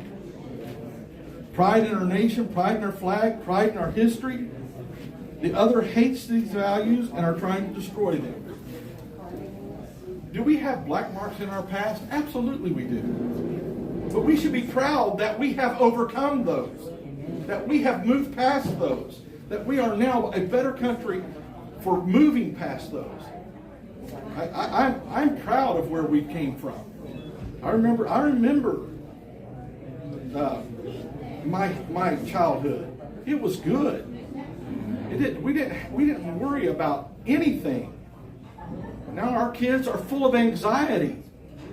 pride in our nation, pride in our flag, pride in our history. The other hates these values and are trying to destroy them. Do we have black marks in our past? Absolutely we do. But we should be proud that we have overcome those, that we have moved past those, that we are now a better country for moving past those. I'm proud of where we came from. I remember my childhood. It was good. We didn't worry about anything. Now our kids are full of anxiety.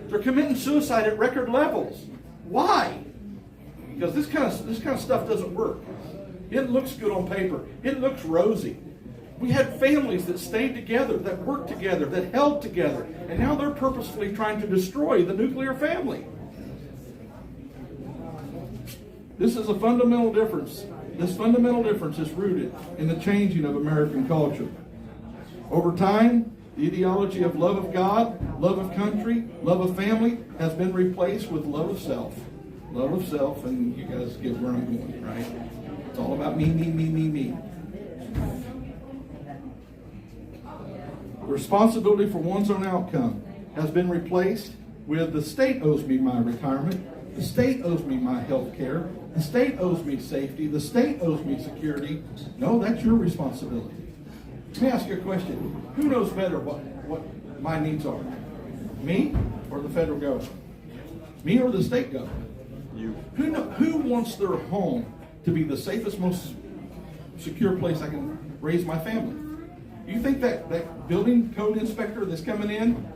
They're committing suicide at record levels. Why? Because this kind of stuff doesn't work. It looks good on paper. It looks rosy. We had families that stayed together, that worked together, that held together, and now they're purposefully trying to destroy the nuclear family. This is a fundamental difference. This fundamental difference is rooted in the changing of American culture. Over time, the ideology of love of God, love of country, love of family has been replaced with love of self. Love of self, and you guys get where I'm going, right? It's all about me, me, me, me, me. The responsibility for one's own outcome has been replaced with the state owes me my retirement, the state owes me my health care, the state owes me safety, the state owes me security. No, that's your responsibility. Let me ask you a question. Who knows better what my needs are? Me or the federal government? Me or the state government? You. Who wants their home to be the safest, most secure place I can raise my family? You think that building code inspector that's coming in,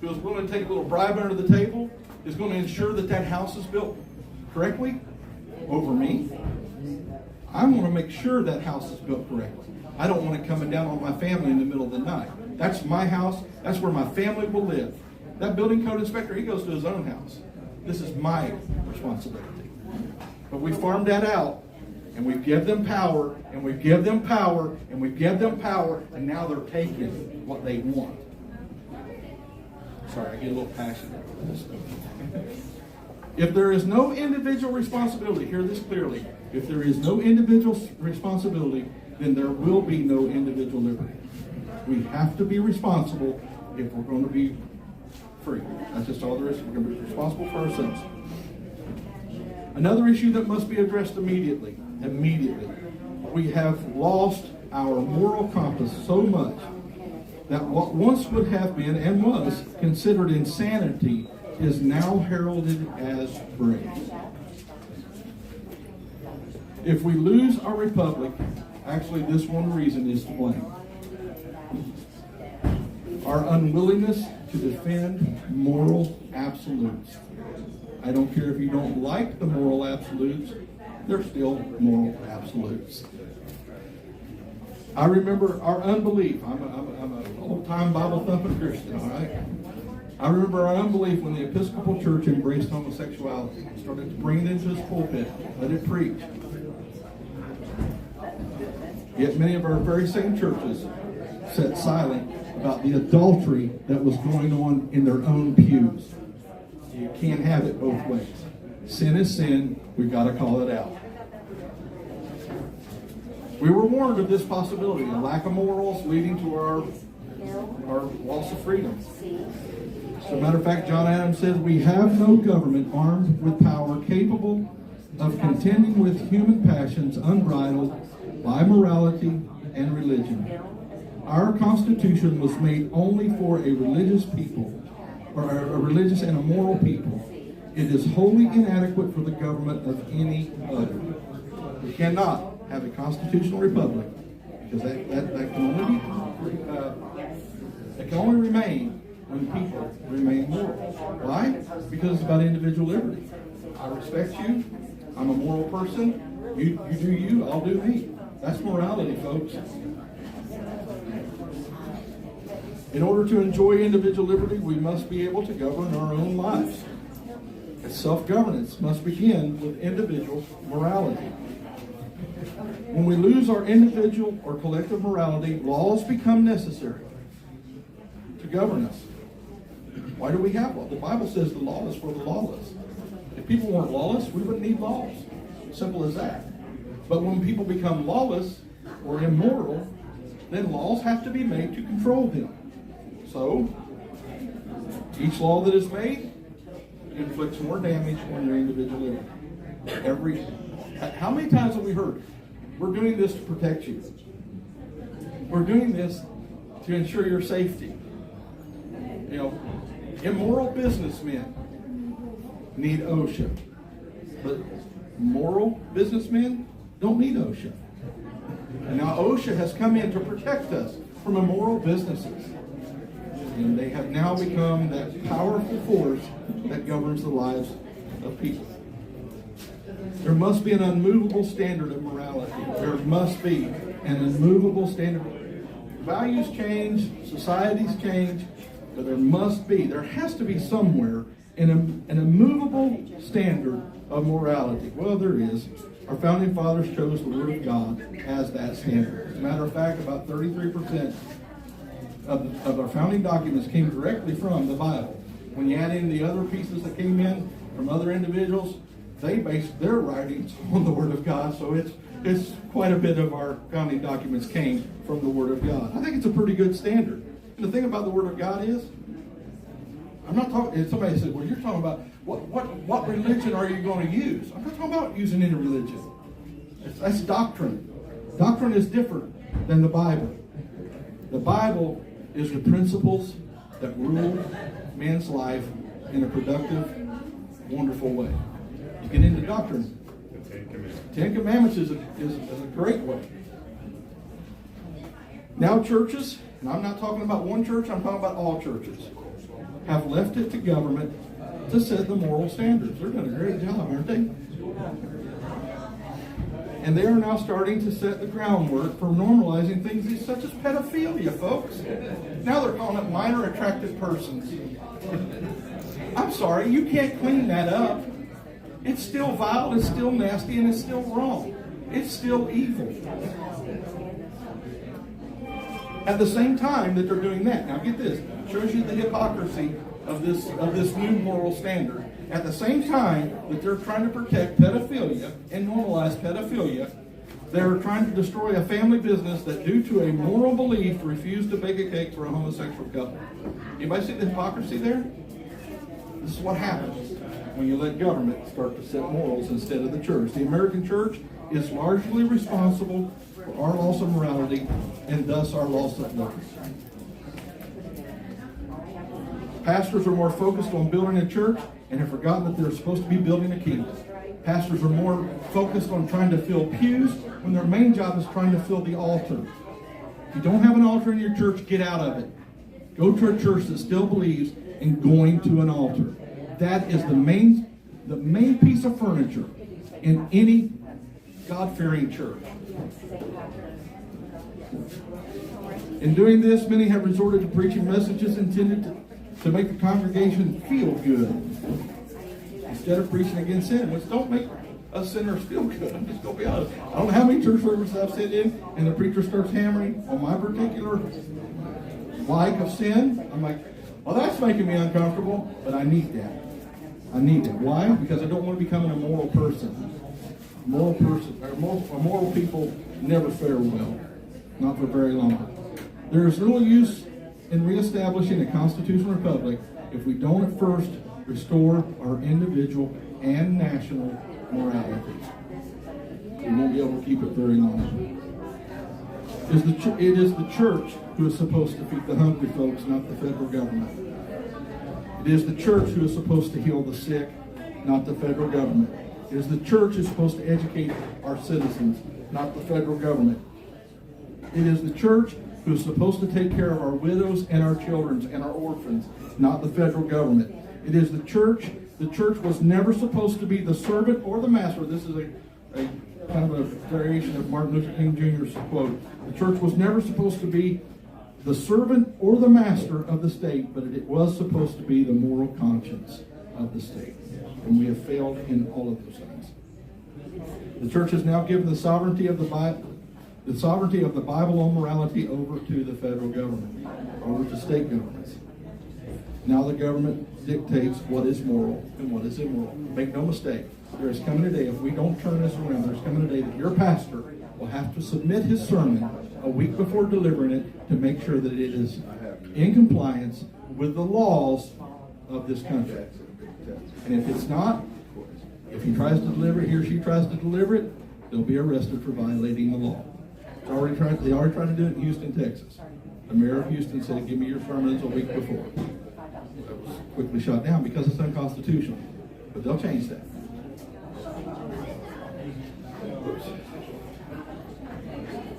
who is willing to take a little bribe under the table, is going to ensure that house is built correctly over me? I want to make sure that house is built correctly. I don't want it coming down on my family in the middle of the night. That's my house. That's where my family will live. That building code inspector, he goes to his own house. This is my responsibility. But we farmed that out, and we give them power, and we give them power, and we give them power, and now they're taking what they want. Sorry, I get a little passionate with this. If there is no individual responsibility, hear this clearly, if there is no individual responsibility, then there will be no individual liberty. We have to be responsible if we're going to be free. That's just all there is. We're going to be responsible for ourselves. Another issue that must be addressed immediately. We have lost our moral compass so much that what once would have been and was considered insanity is now heralded as praise. If we lose our republic, actually this one reason is to blame. Our unwillingness to defend moral absolutes. I don't care if you don't like the moral absolutes, they're still moral absolutes. I remember our unbelief. I'm an old-time Bible-thumping Christian, all right? I remember our unbelief when the Episcopal Church embraced homosexuality, started to bring it into its pulpit, let it preach. Yet many of our very same churches sat silent about the adultery that was going on in their own pews. You can't have it both ways. Sin is sin. We've got to call it out. We were warned of this possibility, a lack of morals leading to our loss of freedom. As a matter of fact, John Adams says, we have no government armed with power capable of contending with human passions unbridled by morality and religion. Our Constitution was made only for a religious people, or a religious and a moral people. It is wholly inadequate for the government of any other. We cannot have a constitutional republic because that can only remain when people remain moral. Why? Because it's about individual liberty. I respect you. I'm a moral person. You do you, I'll do me. That's morality, folks. In order to enjoy individual liberty, we must be able to govern our own lives. Self-governance must begin with individual morality. When we lose our individual or collective morality, laws become necessary to govern us. Why do we have law? The Bible says the law is for the lawless. If people weren't lawless, we wouldn't need laws. Simple as that. But when people become lawless or immoral, then laws have to be made to control them. So, each law that is made inflicts more damage on your individual liberty. How many times have we heard, we're doing this to protect you. We're doing this to ensure your safety. You know, immoral businessmen need OSHA. But moral businessmen don't need OSHA. And now OSHA has come in to protect us from immoral businesses. And they have now become that powerful force that governs the lives of people. There must be an unmovable standard of morality. There must be an unmovable standard. Values change, societies change, but there has to be somewhere an immovable standard of morality. Well, there is. Our founding fathers chose the Word of God as that standard. As a matter of fact, about 33% of our founding documents came directly from the Bible. When you add in the other pieces that came in from other individuals, they based their writings on the Word of God. So it's quite a bit of our founding documents came from the Word of God. I think it's a pretty good standard. And the thing about the Word of God is, I'm not talking, if somebody says, well, you're talking about what religion are you going to use? I'm not talking about using any religion. That's doctrine. Doctrine is different than the Bible. The Bible is the principles that rule man's life in a productive, wonderful way. You get into doctrine. Ten Commandments is a great way. Now churches, and I'm not talking about one church, I'm talking about all churches, have left it to government to set the moral standards. They're doing a great job, aren't they? And they are now starting to set the groundwork for normalizing things such as pedophilia, folks. Now they're calling it minor attracted persons. I'm sorry, you can't clean that up. It's still vile, it's still nasty, and it's still wrong. It's still evil. At the same time that they're doing that, now get this, it shows you the hypocrisy of this new moral standard. At the same time that they're trying to protect pedophilia and normalize pedophilia, they're trying to destroy a family business that, due to a moral belief, refused to bake a cake for a homosexual couple. Anybody see the hypocrisy there? This is what happens when you let government start to set morals instead of the church. The American church is largely responsible for our loss of morality and thus our loss of liberty. Pastors are more focused on building a church and have forgotten that they're supposed to be building a kingdom. Pastors are more focused on trying to fill pews when their main job is trying to fill the altar. If you don't have an altar in your church, get out of it. Go to a church that still believes in going to an altar. That is the main piece of furniture in any God-fearing church. In doing this, many have resorted to preaching messages intended to make the congregation feel good, instead of preaching against sin, which don't make us sinners feel good. I'm just going to be honest. I don't know how many church services I've sat in, and the preacher starts hammering on my particular like of sin. I'm like, well, that's making me uncomfortable, but I need that. I need that. Why? Because I don't want to become an immoral person. Immoral people never fare well, not for very long. There is little use in reestablishing a constitutional republic if we don't at first restore our individual and national morality. We won't be able to keep it very long. It is the church who is supposed to feed the hungry folks, not the federal government. It is the church who is supposed to heal the sick, not the federal government. It is the church who is supposed to educate our citizens, not the federal government. It is the church who is supposed to take care of our widows and our children and our orphans, not the federal government. It is the church. The church was never supposed to be the servant or the master. This is a kind of a variation of Martin Luther King Jr.'s quote. The church was never supposed to be the servant or the master of the state, but it was supposed to be the moral conscience of the state. And we have failed in all of those things. The church has now given the sovereignty of the Bible on morality over to the federal government, over to state governments. Now the government dictates what is moral and what is immoral. Make no mistake, there is coming a day, if we don't turn this around, there's coming a day that your pastor will have to submit his sermon a week before delivering it to make sure that it is in compliance with the laws of this country. And if it's not, if he tries to deliver it, he or she tries to deliver it, they'll be arrested for violating the law. They already tried to do it in Houston, Texas. The mayor of Houston said, give me your sermons a week before. That was quickly shot down because it's unconstitutional. But they'll change that.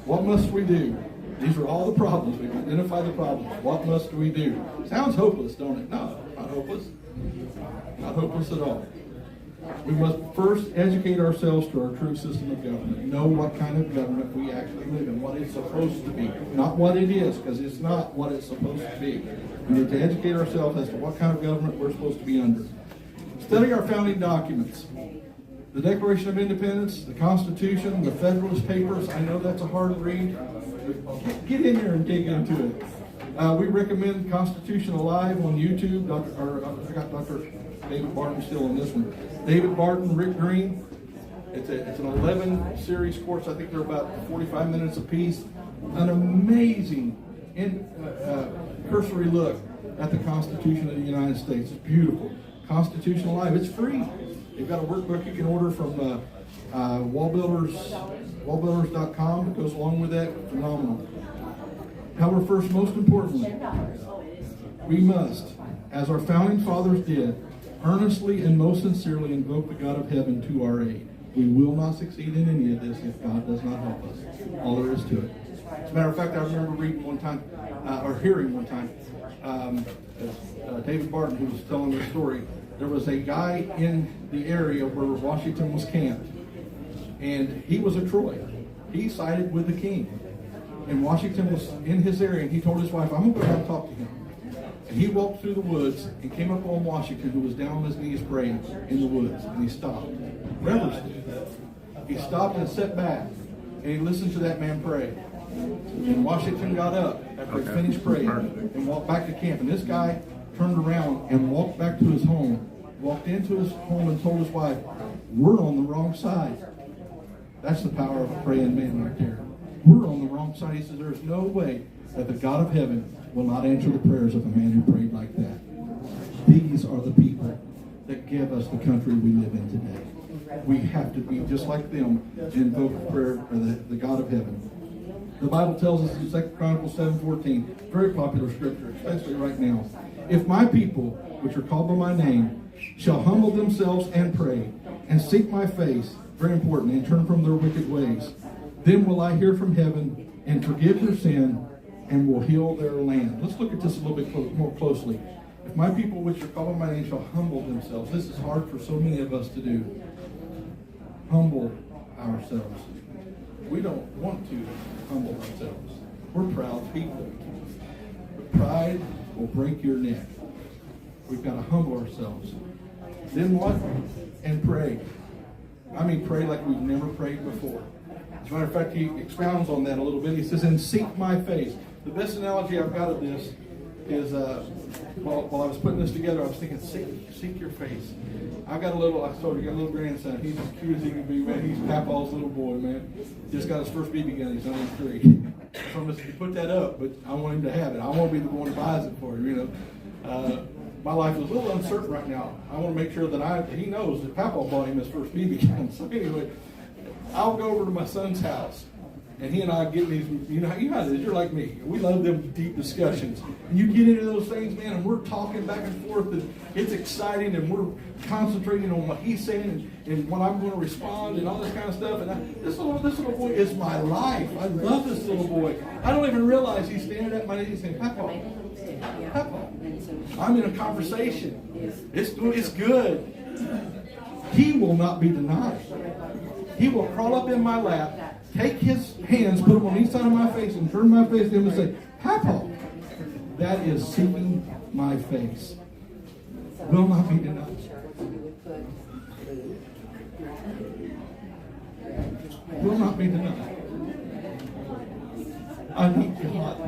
What must we do? These are all the problems. We've identified the problems. What must we do? Sounds hopeless, don't it? No, not hopeless. Not hopeless at all. We must first educate ourselves to our true system of government. Know what kind of government we actually live in, what it's supposed to be. Not what it is, because it's not what it's supposed to be. We need to educate ourselves as to what kind of government we're supposed to be under. Study our founding documents. The Declaration of Independence, the Constitution, the Federalist Papers. I know that's a hard read. Get in here and dig into it. We recommend Constitution Alive on YouTube. I got Dr. David Barton still on this one. David Barton, Rick Green. It's an 11-series course. I think they're about 45 minutes apiece. An amazing cursory look at the Constitution of the United States. It's beautiful. Constitution Alive. It's free. They've got a workbook you can order from wallbuilders.com that goes along with that. Phenomenal. However, first, most importantly, we must, as our founding fathers did, earnestly and most sincerely invoke the God of heaven to our aid. We will not succeed in any of this if God does not help us. All there is to it. As a matter of fact, I remember reading one time, or hearing one time, David Barton, who was telling the story. There was a guy in the area where Washington was camped, and he was a Troy. He sided with the king. And Washington was in his area, and he told his wife, I'm going to go down and talk to him. And he walked through the woods and came up on Washington, who was down on his knees praying in the woods, and he stopped. Reverenced. He stopped and sat back, and he listened to that man pray. And Washington got up after he finished praying and walked back to camp. And this guy turned around and walked back to his home walked into his home and told his wife, we're on the wrong side. That's the power of a praying man right there. We're on the wrong side. He says, there's no way that the God of heaven will not answer the prayers of a man who prayed like that. These are the people that give us the country we live in today. We have to be just like them and invoke the prayer of the God of heaven. The Bible tells us in 2 Chronicles 7:14, very popular scripture, especially right now. If my people, which are called by my name, shall humble themselves and pray, and seek my face, very important, and turn from their wicked ways, then will I hear from heaven and forgive their sin and will heal their land. Let's look at this a little bit more closely. If my people, which are called by my name, shall humble themselves. This is hard for so many of us to do. Humble ourselves. We don't want to humble ourselves. We're proud people. But pride will break your neck. We've got to humble ourselves. Then what? And pray. I mean, pray like we've never prayed before. As a matter of fact, he expounds on that a little bit. He says, and seek my face. The best analogy I've got of this is, while I was putting this together, I was thinking, seek your face. I told you, I got a little grandson. He's as cute as he can be, man. He's Papa's little boy, man. Just got his first BB gun. He's only 3. So I'm just going to put that up, but I want him to have it. I won't be the one who buys it for him, you know. My life is a little uncertain right now. I want to make sure that he knows that Papa bought him his first BB gun. So anyway, I'll go over to my son's house, and he and I get these, you know how it is, you're like me. We love them deep discussions. And you get into those things, man, and we're talking back and forth, and it's exciting, and we're concentrating on what he's saying and what I'm going to respond and all this kind of stuff. And this little boy is my life. I love this little boy. I don't even realize he's standing at my knees saying, Papa, Papa. I'm in a conversation. It's good. He will not be denied. He will crawl up in my lap, take his hands, put them on each side of my face, and turn my face to him and say, Papa. That is seeking my face. Will not be denied. Will not be denied. I need God.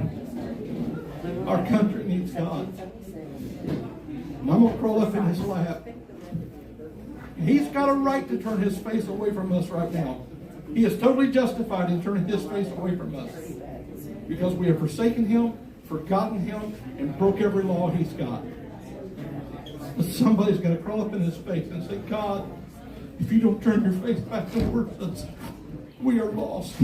Our country needs God. And I'm going to crawl up in his lap. He's got a right to turn his face away from us right now. He is totally justified in turning his face away from us. Because we have forsaken him, forgotten him, and broke every law he's got. But somebody's going to crawl up in his face and say, God, if you don't turn your face back towards us, we are lost.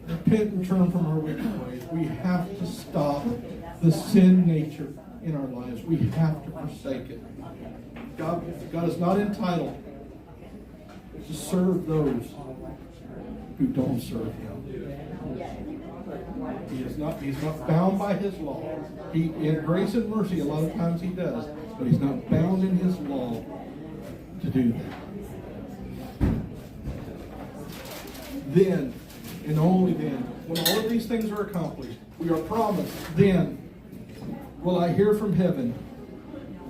Repent and turn from our wicked ways. We have to stop the sin nature in our lives. We have to forsake it. God is not entitled to serve those who don't serve him. He's not bound by his law. In grace and mercy, a lot of times he does, but he's not bound in his law to do that. Then, and only then, when all of these things are accomplished, we are promised, then will I hear from heaven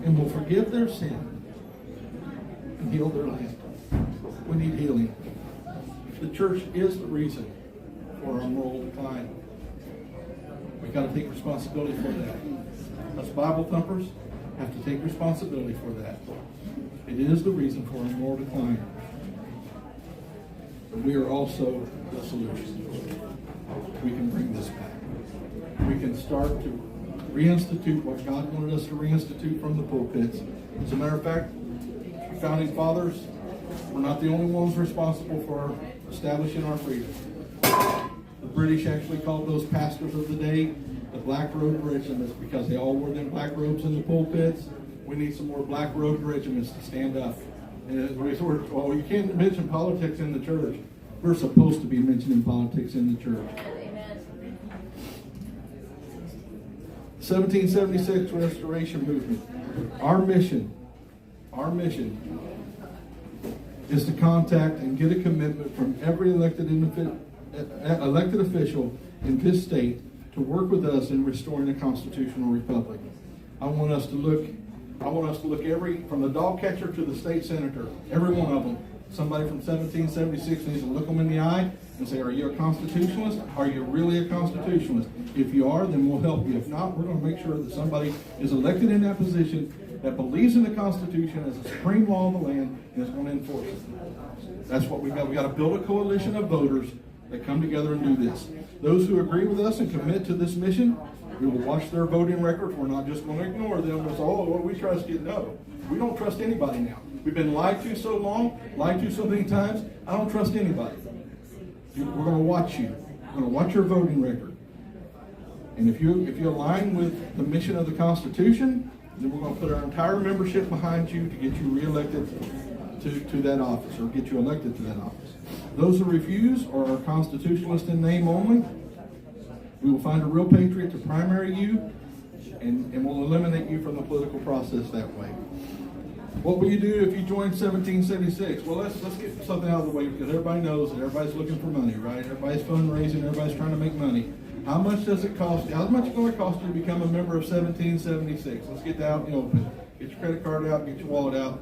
and will forgive their sin and heal their land. We need healing. The church is the reason for our moral decline. We've got to take responsibility for that. Us Bible thumpers have to take responsibility for that. It is the reason for our moral decline. But we are also the solution. We can bring this back. We can start to reinstitute what God wanted us to reinstitute from the pulpits. As a matter of fact, the founding fathers were not the only ones responsible for establishing our freedom. The British actually called those pastors of the day the black robed regiments because they all wore them black robes in the pulpits. We need some more black robed regiments to stand up. And well, you can't mention politics in the church. We're supposed to be mentioning politics in the church. 1776 Restoration Movement. Our mission is to contact and get a commitment from every elected official in this state to work with us in restoring a constitutional republic. I want us to look from the dog catcher to the state senator, every one of them, somebody from 1776 needs to look them in the eye and say, are you a constitutionalist? Are you really a constitutionalist? If you are, then we'll help you. If not, we're going to make sure that somebody is elected in that position that believes in the Constitution as a supreme law of the land and is going to enforce it. That's what we've got. We've got to build a coalition of voters that come together and do this. Those who agree with us and commit to this mission, we will watch their voting records. We're not just going to ignore them and say, oh, well, we trust you. No, we don't trust anybody now. We've been lied to so long, lied to so many times. I don't trust anybody. We're going to watch you. We're going to watch your voting record. And if you align with the mission of the Constitution, then we're going to put our entire membership behind you to get you reelected to that office, or get you elected to that office. Those who refuse are constitutionalists in name only. We will find a real patriot to primary you, and we'll eliminate you from the political process that way. What will you do if you join 1776? Well, let's get something out of the way, because everybody knows that everybody's looking for money, right? Everybody's fundraising, everybody's trying to make money. How much does it cost you? How much is it going to cost you to become a member of 1776? Let's get that out in the open. Get your credit card out, get your wallet out.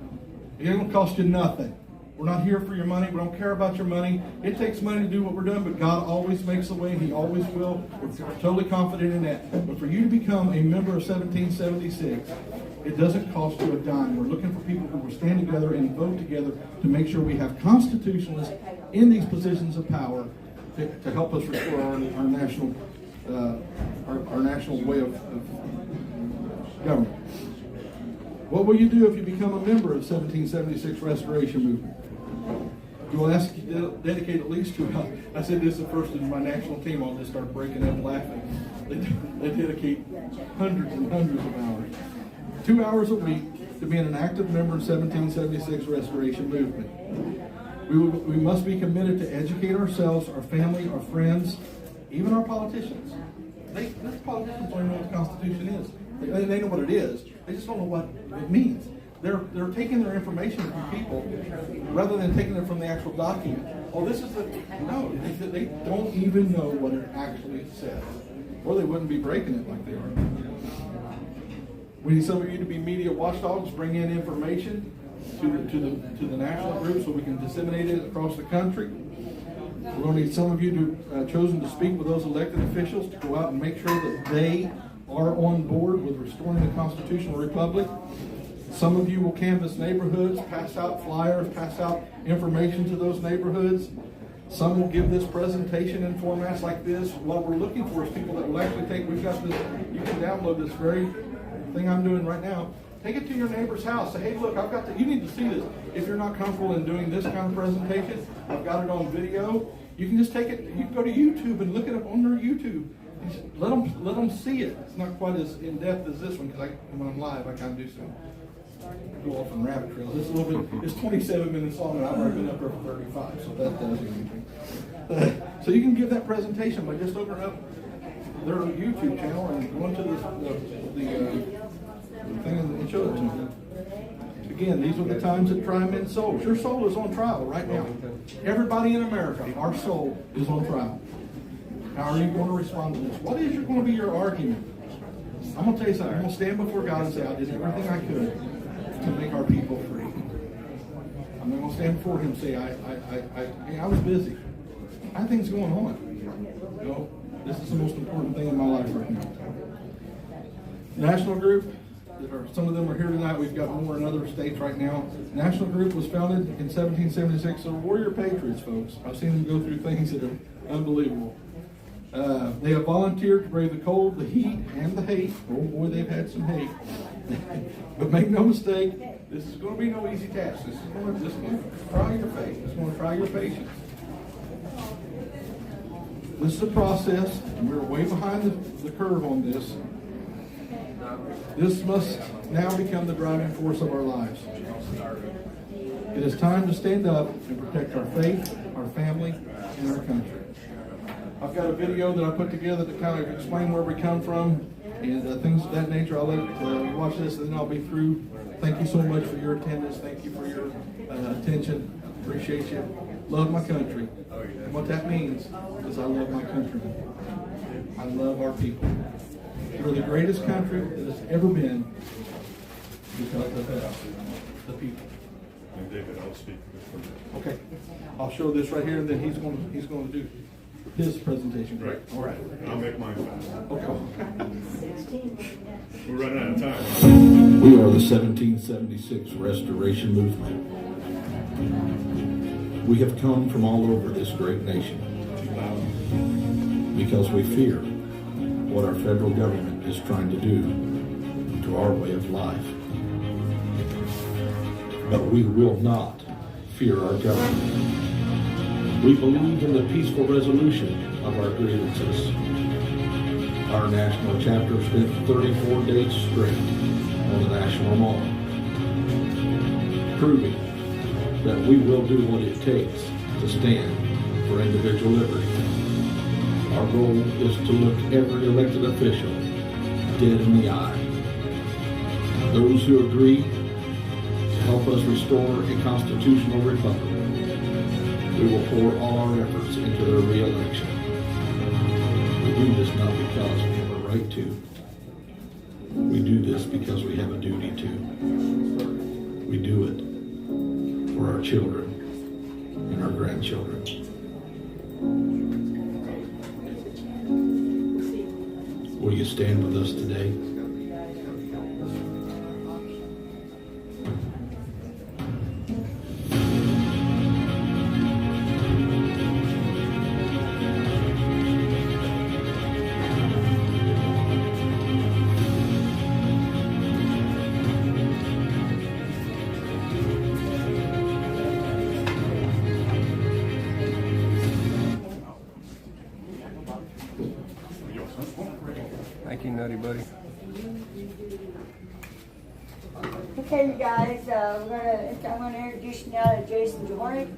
It ain't going to cost you nothing. We're not here for your money. We don't care about your money. It takes money to do what we're doing, but God always makes a way, and He always will. We're totally confident in that. But for you to become a member of 1776, it doesn't cost you a dime. We're looking for people who will stand together and vote together to make sure we have constitutionalists in these positions of power to help us restore our national way of government. What will you do if you become a member of 1776 Restoration Movement? You will ask to dedicate at least 2 hours. I said this at first in my national team. I'll just start breaking up laughing. They dedicate hundreds and hundreds of hours. 2 hours a week to being an active member of 1776 Restoration Movement. We must be committed to educate ourselves, our family, our friends, even our politicians. Most politicians don't even know what the Constitution is. They know what it is. They just don't know what it means. They're taking their information from people rather than taking it from the actual document. Oh, this is no. They don't even know what it actually says, or they wouldn't be breaking it like they are. We need some of you to be media watchdogs, bring in information to the national group so we can disseminate it across the country. We're going to need some of you chosen to speak with those elected officials to go out and make sure that they are on board with restoring the constitutional republic. Some of you will canvass neighborhoods, pass out flyers, pass out information to those neighborhoods. Some will give this presentation in formats like this. What we're looking for is people that will actually we've got this, you can download this very thing I'm doing right now. Take it to your neighbor's house. Say, hey, look, you need to see this. If you're not comfortable in doing this kind of presentation, I've got it on video. You can just take it, you can go to YouTube and look it up on their YouTube. Let them see it. It's not quite as in-depth as this one, because when I'm live, I kind of do some go off on rabbit trails. It's a little bit, it's 27 minutes long, and I've already been up there for 35, so that does anything. So you can give that presentation by just opening up their YouTube channel and going to the thing and show it to them. Again, these are the times that try men's souls. Your soul is on trial right now. Everybody in America, our soul is on trial. How are you going to respond to this? What is going to be your argument? I'm going to tell you something. I'm going to stand before God and say, I did everything I could to make our people free. I'm not going to stand before Him and say, I was busy. I have things going on. No, this is the most important thing in my life right now. National group, some of them are here tonight. We've got more in other states right now. National group was founded in 1776. So warrior patriots, folks. I've seen them go through things that are unbelievable. They have volunteered to brave the cold, the heat, and the hate. Oh boy, they've had some hate. But make no mistake, this is going to be no easy task. This is going to try your faith. It's going to try your patience. This is a process, and we're way behind the curve on this. This must now become the driving force of our lives. It is time to stand up and protect our faith, our family, and our country. I've got a video that I put together to kind of explain where we come from and things of that nature. I'll let you watch this and then I'll be through. Thank you so much for your attendance. Thank you for your attention. Appreciate you. Love my country. And what that means is I love my country. I love our people. We're the greatest country that has ever been because of the people. And David, I'll speak for a minute. Okay. I'll show this right here, and then he's gonna do his presentation. Right. All right. I'll make mine fast. Okay. We're running out of time. We are the 1776 Restoration Movement. We have come from all over this great nation because we fear what our federal government is trying to do to our way of life. But we will not fear our government. We believe in the peaceful resolution of our grievances. Our national chapter spent 34 days straight on the National Mall, proving that we will do what it takes to stand for individual liberty. Our goal is to look every elected official dead in the eye. Those who agree to help us restore a constitutional republic, we will pour all our efforts into their re-election. We do this not because we have a right to. We do this because we have a duty to. We do it for our children and our grandchildren. Will you stand with us today? Thank you, Nutty Buddy. Okay, you guys, I'm gonna introduce you now to Jason Johornik.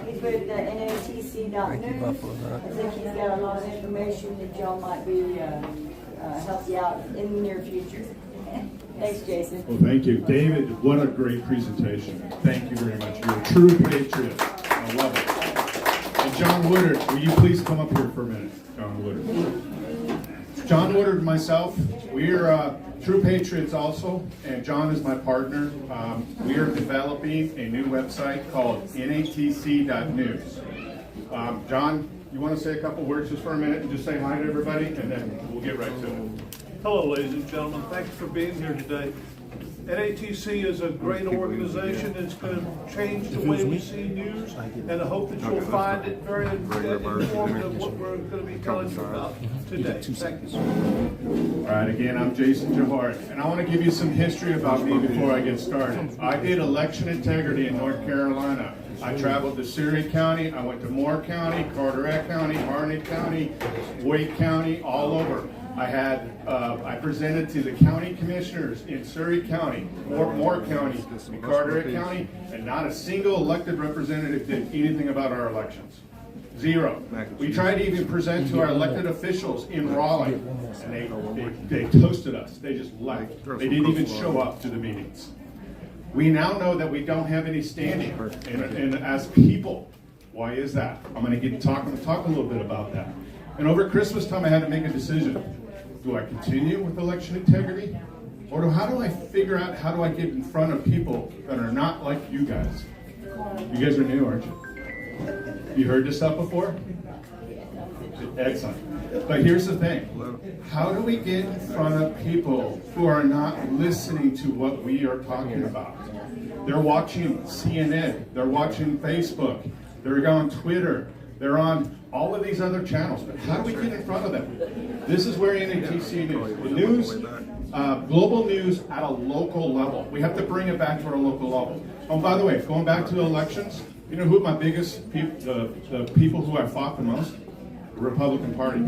He's with the NATC.news. Thank you, Buffalo. I think he's got a lot of information that y'all might be, help you out in the near future. Thanks, Jason. Well, thank you. David, what a great presentation. Thank you very much. You're a true patriot. I love it. And John Woodard, will you please come up here for a minute? John Woodard. John Woodard and myself, we're true patriots also, and John is my partner. We are developing a new website called NATC.news. John, you want to say a couple words just for a minute and just say hi to everybody, and then we'll get right to it. Hello, ladies and gentlemen. Thanks for being here today. NATC is a great organization. It's going to change the way we see news, and I hope that you'll find it very informative what we're going to be telling you about today. Thank you. All right, again, I'm Jason Johornik, and I want to give you some history about me before I get started. I did election integrity in North Carolina. I traveled to Surrey County, I went to Moore County, Carteret County, Harnett County, Wake County, all over. I presented to the county commissioners in Surrey County, Moore County, and Carteret County, and not a single elected representative did anything about our elections. Zero. We tried to even present to our elected officials in Raleigh, and they toasted us. They just left. They didn't even show up to the meetings. We now know that we don't have any standing and as people. Why is that? I'm going to talk a little bit about that. And over Christmas time, I had to make a decision. Do I continue with election integrity? Or how do I figure out how do I get in front of people that are not like you guys? You guys are new, aren't you? You heard this stuff before? Excellent. But here's the thing. How do we get in front of people who are not listening to what we are talking about? They're watching CNN. They're watching Facebook. They're on Twitter. They're on all of these other channels. But how do we get in front of them? This is where NATC News. The news, global news at a local level. We have to bring it back to our local level. Oh, by the way, going back to the elections, you know who my biggest people, the people who I fought the most? The Republican Party.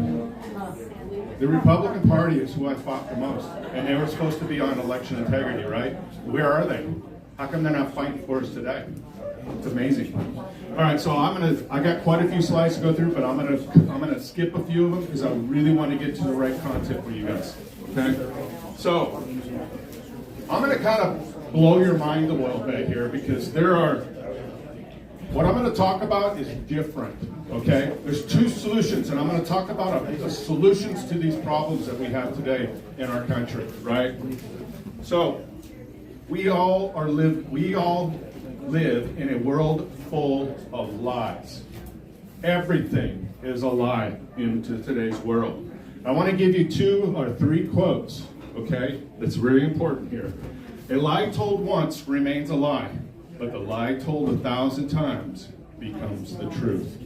The Republican Party is who I fought the most. And they were supposed to be on election integrity, right? Where are they? How come they're not fighting for us today? It's amazing. All right, so I got quite a few slides to go through, but I'm gonna skip a few of them because I really want to get to the right content for you guys. Okay? So I'm gonna kind of blow your mind a little bit here because what I'm gonna talk about is different. Okay? There's two solutions, and I'm gonna talk about the solutions to these problems that we have today in our country, right? So we all live in a world full of lies. Everything is a lie into today's world. I want to give you 2 or 3 quotes, okay? That's very important here. A lie told once remains a lie, but the lie told 1,000 times becomes the truth.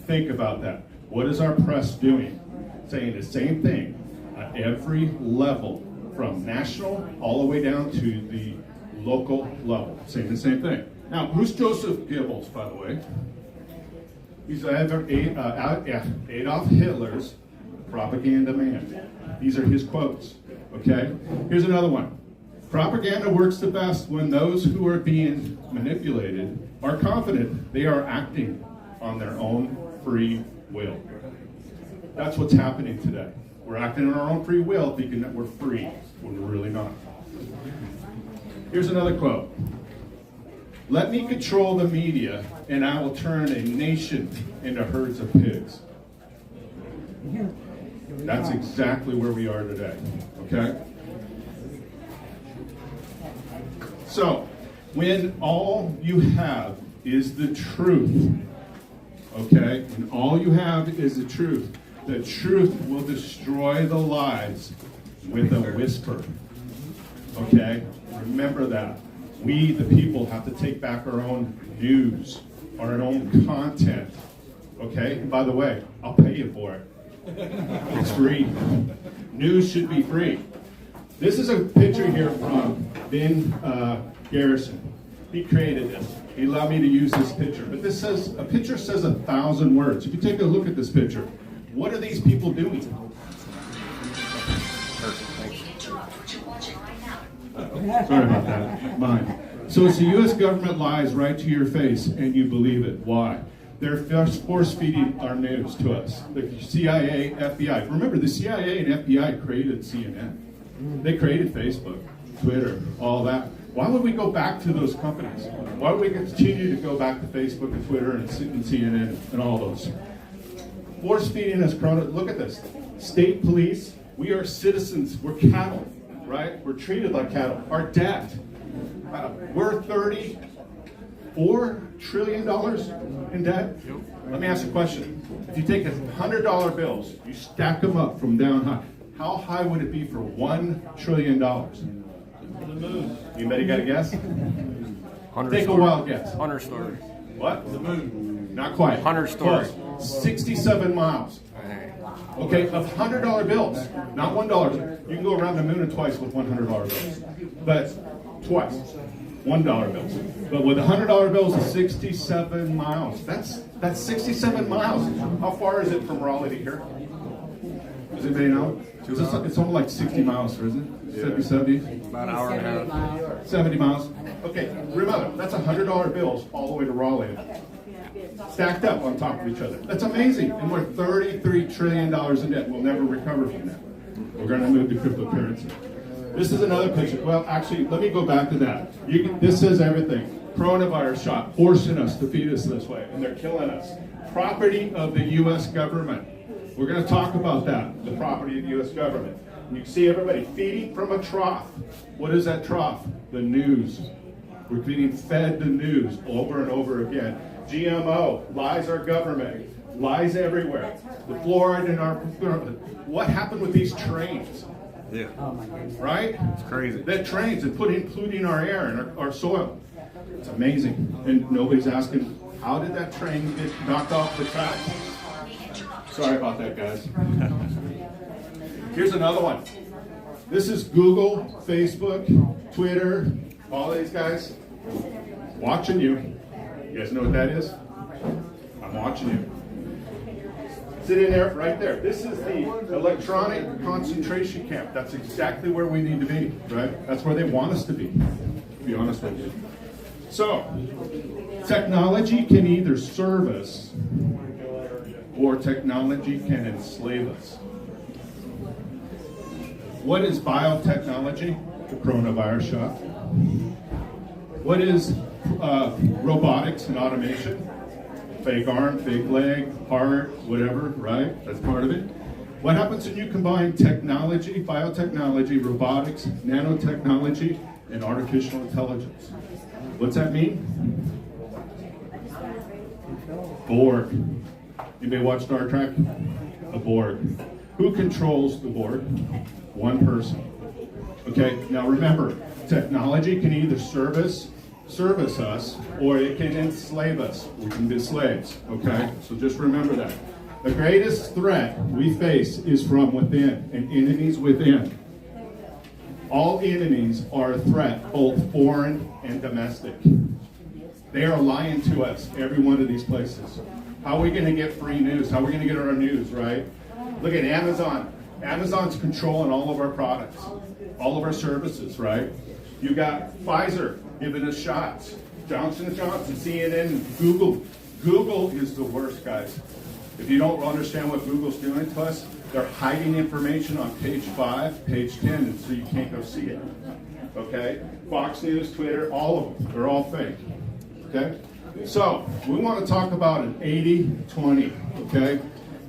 Think about that. What is our press doing? Saying the same thing at every level, from national all the way down to the local level, saying the same thing. Now, who's Joseph Goebbels, by the way? He's Adolf Hitler's propaganda man. These are his quotes, okay? Here's another one. Propaganda works the best when those who are being manipulated are confident they are acting on their own free will. That's what's happening today. We're acting on our own free will, thinking that we're free, when we're really not. Here's another quote. Let me control the media, and I will turn a nation into herds of pigs. That's exactly where we are today, okay? So, when all you have is the truth, okay? When all you have is the truth will destroy the lies with a whisper, okay? Remember that. We, the people, have to take back our own news, our own content, okay? And by the way, I'll pay you for it. It's free. News should be free. This is a picture here from Ben Garrison. He created this. He allowed me to use this picture. But this says, a picture says 1,000 words. If you take a look at this picture, what are these people doing? Sorry about that. Mine. So it's the U.S. government lies right to your face, and you believe it. Why? They're force-feeding our news to us. The CIA, FBI. Remember, the CIA and FBI created CNN. They created Facebook, Twitter, all that. Why would we go back to those companies? Why would we continue to go back to Facebook and Twitter and CNN and all those? Force-feeding us. Look at this. State police. We are citizens. We're cattle. Right? We're treated like cattle. Our debt, we're $34 trillion in debt. Let me ask you a question. If you take $100 bills, you stack them up from down high, how high would it be for $1 trillion? Anybody got a guess? Take a wild guess. 100 stories. What? The moon. Not quite. 100 stories. 67 miles. Okay, of $100 bills, not $1. You can go around the moon twice with $100 bills, but twice, $1 bills. But with $100 bills, 67 miles. That's 67 miles. How far is it from Raleigh to here? Does anybody know? It's only like 60 miles, isn't it? 70? About an hour and a half. 70 miles. Okay, remember, that's $100 bills all the way to Raleigh. Stacked up on top of each other. That's amazing. And we're $33 trillion in debt. We'll never recover from that. We're going to move to cryptocurrency. This is another picture. Well, actually, let me go back to that. This says everything. Coronavirus shot, forcing us to feed us this way, and they're killing us. Property of the U.S. government. We're going to talk about that, the property of the U.S. government. And you can see everybody feeding from a trough. What is that trough? The news. We're being fed the news over and over again. GMO, lies our government, lies everywhere. The fluoride in our, what happened with these trains? Yeah. Right? It's crazy. That trains and polluting our air and our soil. It's amazing. And nobody's asking, how did that train get knocked off the track? Sorry about that, guys. Here's another one. This is Google, Facebook, Twitter, all these guys watching you. You guys know what that is? I'm watching you. Sitting there, right there. This is the electronic concentration camp. That's exactly where we need to be, right? That's where they want us to be honest with you. So, technology can either serve us or technology can enslave us. What is biotechnology? The coronavirus shot. What is robotics and automation? Fake arm, fake leg, heart, whatever, right? That's part of it. What happens when you combine technology, biotechnology, robotics, nanotechnology, and artificial intelligence? What's that mean? Borg. Anybody watch Star Trek? A Borg. Who controls the Borg? One person. Okay, now remember, technology can either service us, or it can enslave us. We can be slaves, okay? So just remember that. The greatest threat we face is from within, and enemies within. All enemies are a threat, both foreign and domestic. They are lying to us, every one of these places. How are we going to get free news? How are we going to get our news, right? Look at Amazon. Amazon's controlling all of our products, all of our services, right? You got Pfizer giving us shots. Johnson & Johnson, CNN, Google. Google is the worst, guys. If you don't understand what Google's doing to us, they're hiding information on page 5, page 10, and so you can't go see it. Okay? Fox News, Twitter, all of them. They're all fake. Okay? So, we want to talk about an 80-20. Okay?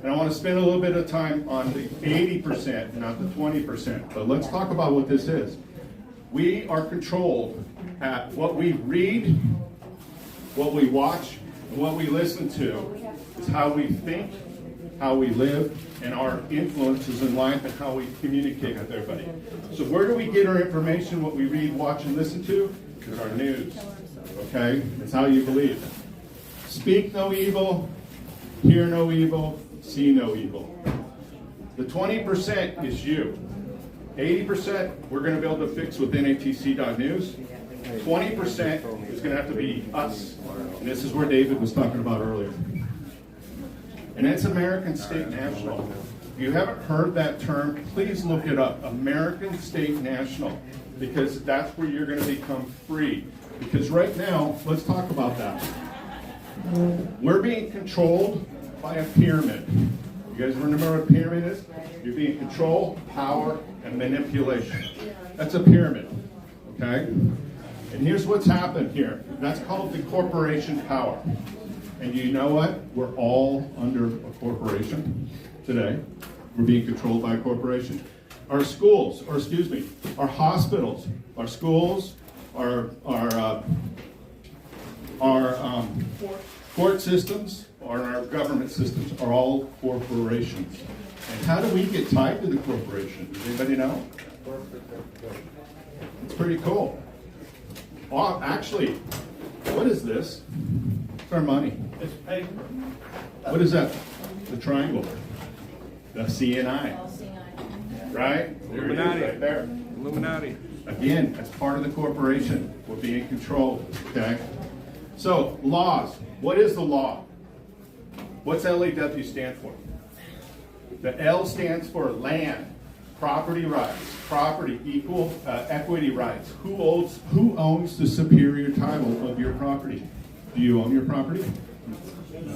And I want to spend a little bit of time on the 80%, not the 20%. But let's talk about what this is. We are controlled at what we read, what we watch, and what we listen to is how we think, how we live, and our influences in life and how we communicate with everybody. So where do we get our information, what we read, watch, and listen to? Is our news. Okay? It's how you believe. Speak no evil, hear no evil, see no evil. The 20% is you. 80% we're going to be able to fix with natc.news. 20% is going to have to be us. And this is where David was talking about earlier. And it's American State National. If you haven't heard that term, please look it up. American State National. Because that's where you're going to become free. Because right now, let's talk about that. We're being controlled by a pyramid. You guys remember what a pyramid is? You're being controlled, power, and manipulation. That's a pyramid. Okay? And here's what's happened here. That's called the corporation power. And you know what? We're all under a corporation today. We're being controlled by a corporation. Our schools, or excuse me, our hospitals, our schools, our court systems, or our government systems are all corporations. And how do we get tied to the corporation? Does anybody know? It's pretty cool. Oh, actually, what is this? It's our money. It's paper. What is that? The triangle. The CNI. Right? There it is, right there. Illuminati. Again, as part of the corporation, we're being controlled. Okay? So, laws. What is the law? What's LAW stand for? The L stands for land, property rights, property, equal, equity rights. Who owns the superior title of your property? Do you own your property?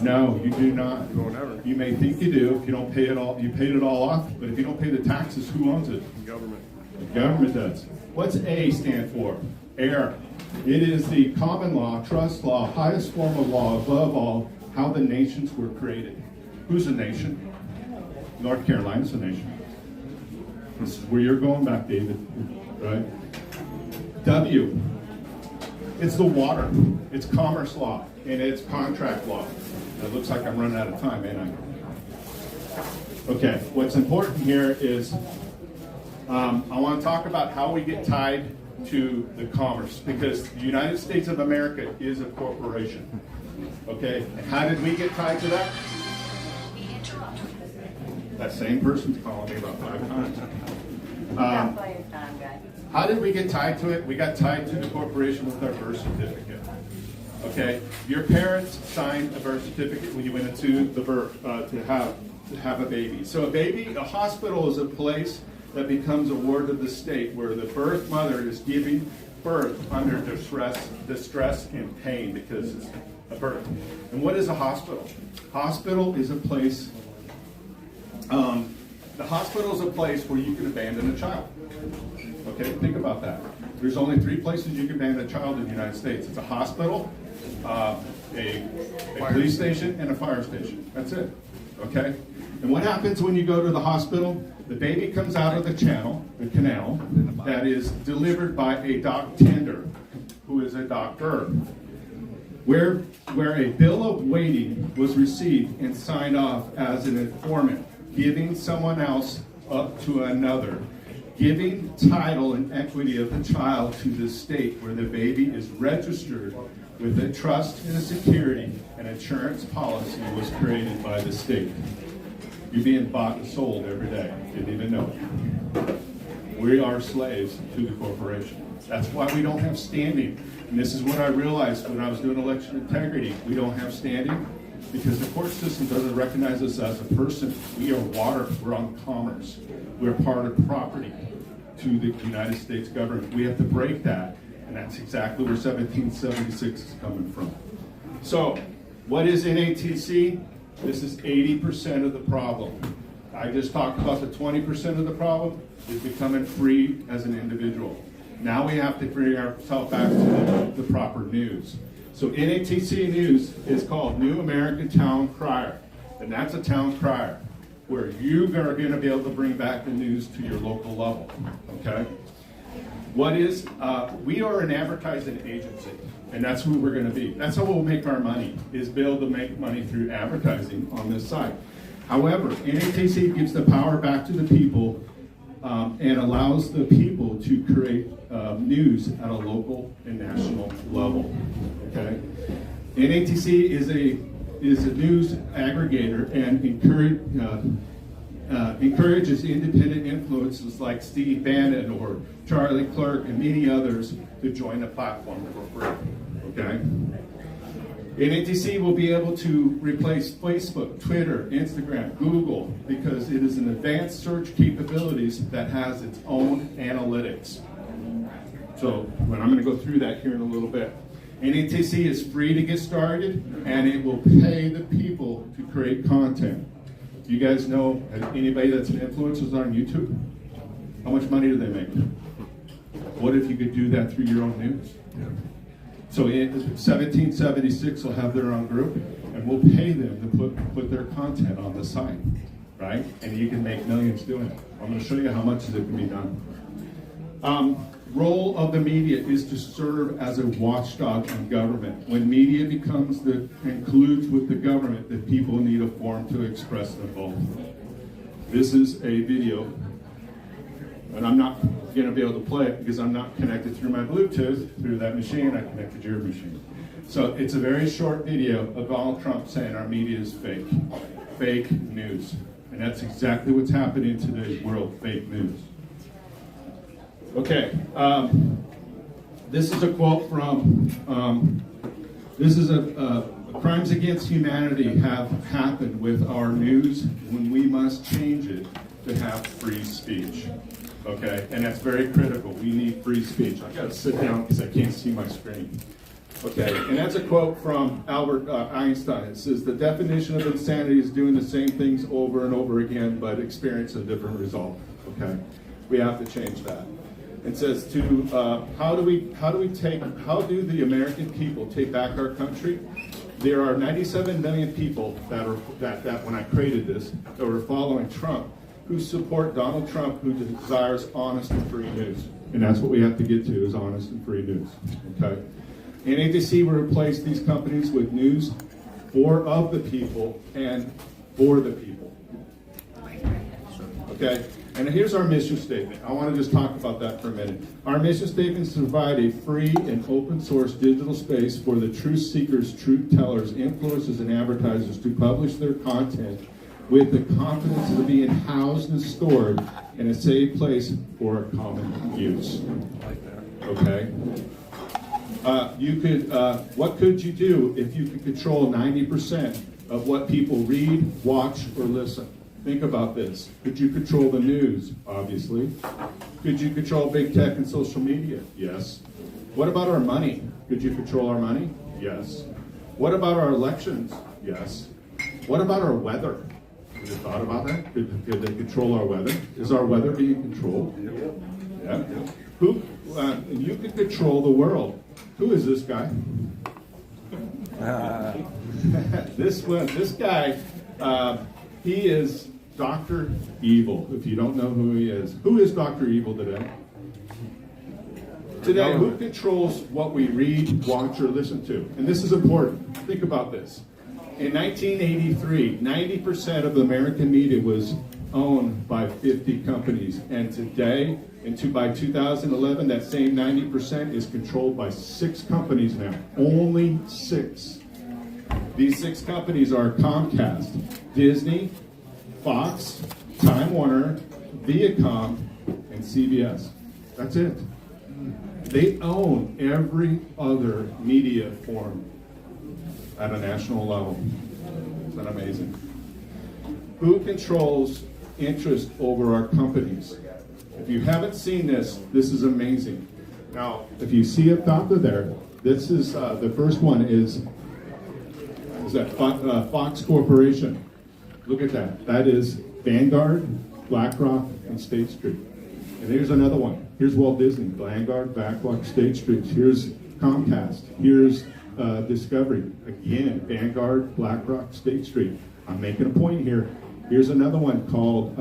No, you do not. You may think you do if you don't pay it all. You paid it all off, but if you don't pay the taxes, who owns it? The government. The government does. What's A stand for? Heir. It is the common law, trust law, highest form of law, above all, how the nations were created. Who's a nation? North Carolina's a nation. This is where you're going back, David. Right? W. It's the water. It's commerce law, and it's contract law. It looks like I'm running out of time, ain't I? Okay, what's important here is I want to talk about how we get tied to the commerce, because the United States of America is a corporation. Okay, and how did we get tied to that? That same person's calling me about 5 times. How did we get tied to it? We got tied to the corporation with our birth certificate. Okay, your parents signed a birth certificate when you went into the birth to have a baby. So a hospital is a place that becomes a ward of the state where the birth mother is giving birth under distress and pain because it's a birth. And what is a hospital? Hospital is a place. The hospital is a place where you can abandon a child. Okay, think about that. There's only 3 places you can abandon a child in the United States. It's a hospital, a police station, and a fire station. That's it. Okay? And what happens when you go to the hospital? The baby comes out of the canal, that is delivered by a dock tender. who is a doctor, where a bill of lading was received and signed off as an informant, giving someone else up to another, giving title and equity of the child to the state where the baby is registered with a trust and a security and insurance policy was created by the state. You're being bought and sold every day. Didn't even know it. We are slaves to the corporation. That's why we don't have standing. And this is what I realized when I was doing election integrity. We don't have standing because the court system doesn't recognize us as a person. We are water. We're on commerce. We're part of property to the United States government. We have to break that. And that's exactly where 1776 is coming from. So, what is NATC? This is 80% of the problem. I just talked about the 20% of the problem is becoming free as an individual. Now we have to bring ourselves back to the proper news. So NATC News is called New American Town Crier. And that's a town crier where you are going to be able to bring back the news to your local level. Okay? We are an advertising agency, and that's who we're going to be. That's how we'll make our money, is be able to make money through advertising on this site. However, NATC gives the power back to the people and allows the people to create news at a local and national level. Okay, NATC is a news aggregator and encourages independent influences like Steve Bannon or Charlie Clerk and many others to join the platform for free. Okay. NATC will be able to replace Facebook, Twitter, Instagram, Google, because it is an advanced search capabilities that has its own analytics. So, I'm going to go through that here in a little bit. NATC is free to get started, and it will pay the people to create content. Do you guys know anybody that's an influencer on YouTube? How much money do they make? What if you could do that through your own news? So in 1776 will have their own group, and we'll pay them to put their content on the site, right? And you can make millions doing it. I'm going to show you how much it can be done. Role of the media is to serve as a watchdog on government. When media becomes and colludes with the government, the people need a forum to express their vote. This is a video, and I'm not going to be able to play it because I'm not connected through my Bluetooth through that machine. I connected your machine. So it's a very short video of Donald Trump saying our media is fake news, and that's exactly what's happening in today's world, fake news. Okay, this is a quote from, this is crimes against humanity have happened with our news when we must change it to have free speech. Okay, and that's very critical. We need free speech. I've got to sit down because I can't see my screen. Okay, and that's a quote from Albert Einstein. It says, the definition of insanity is doing the same things over and over again, but experience a different result. Okay, we have to change that. It says how do the American people take back our country? There are 97 million people that when I created this, that were following Trump, who support Donald Trump, who desires honest and free news. And that's what we have to get to, is honest and free news. Okay? NATC will replace these companies with news of the people and for the people. Okay? And here's our mission statement. I want to just talk about that for a minute. Our mission statement is to provide a free and open source digital space for the truth seekers, truth tellers, influencers, and advertisers to publish their content with the confidence of being housed and stored in a safe place for common use. Okay? What could you do if you could control 90% of what people read, watch, or listen? Think about this. Could you control the news? Obviously. Could you control big tech and social media? Yes. What about our money? Could you control our money? Yes. What about our elections? Yes. What about our weather? Have you thought about that? Could they control our weather? Is our weather being controlled? Yeah. You could control the world. Who is this guy? This guy, he is Dr. Evil, if you don't know who he is. Who is Dr. Evil today? Today, who controls what we read, watch, or listen to? And this is important. Think about this. In 1983, 90% of the American media was owned by 50 companies. And today, by 2011, that same 90% is controlled by 6 companies now. Only 6. These 6 companies are Comcast, Disney, Fox, Time Warner, Viacom, and CBS. That's it. They own every other media form at a national level. Isn't that amazing? Who controls interest over our companies? If you haven't seen this, this is amazing. Now, if you see up top of there, this is the first one is that Fox Corporation. Look at that. That is Vanguard, BlackRock, and State Street. And here's another one. Here's Walt Disney, Vanguard, BlackRock, State Street. Here's Comcast. Here's Discovery. Again, Vanguard, BlackRock, State Street. I'm making a point here. Here's another one called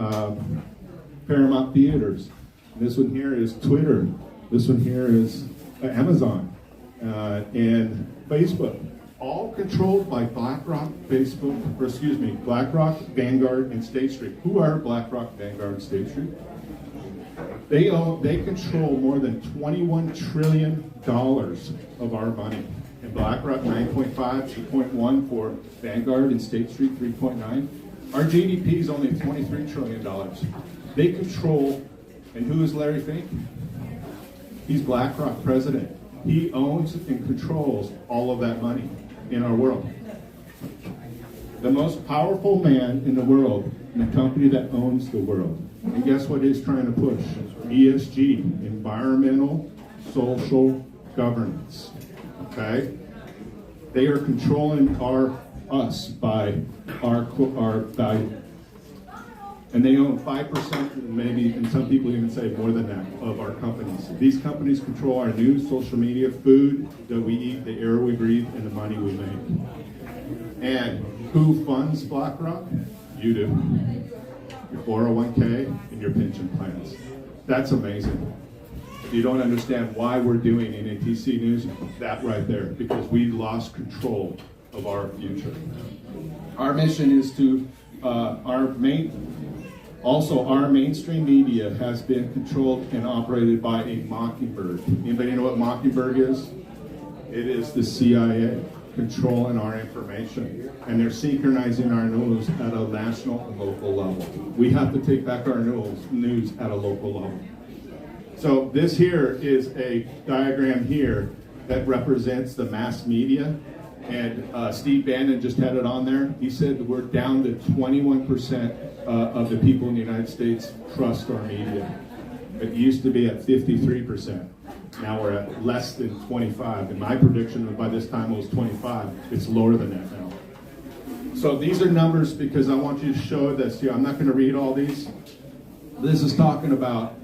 Paramount Theaters. And this one here is Twitter. This one here is Amazon and Facebook. All controlled by BlackRock, BlackRock, Vanguard, and State Street. Who are BlackRock, Vanguard, and State Street? They control more than $21 trillion of our money. And BlackRock 9.5, 2.1 for Vanguard and State Street 3.9. Our GDP is only $23 trillion. They control, and who is Larry Fink? He's BlackRock president. He owns and controls all of that money in our world. The most powerful man in the world, and the company that owns the world. And guess what he's trying to push? ESG, environmental, social governance. Okay? They are controlling us by our value. And they own 5%, maybe, and some people even say more than that, of our companies. These companies control our news, social media, food that we eat, the air we breathe, and the money we make. And who funds BlackRock? You do. Your 401k and your pension plans. That's amazing. If you don't understand why we're doing NATC News, that right there, because we lost control of our future. Our mission is to, our mainstream media has been controlled and operated by a mockingbird. Anybody know what mockingbird is? It is the CIA controlling our information. And they're synchronizing our news at a national and local level. We have to take back our news at a local level. So this here is a diagram here that represents the mass media. And Steve Bannon just had it on there. He said we're down to 21% of the people in the United States trust our media. It used to be at 53%. Now we're at less than 25. And my prediction by this time it was 25. It's lower than that now. So these are numbers because I want you to show this. I'm not going to read all these. This is talking about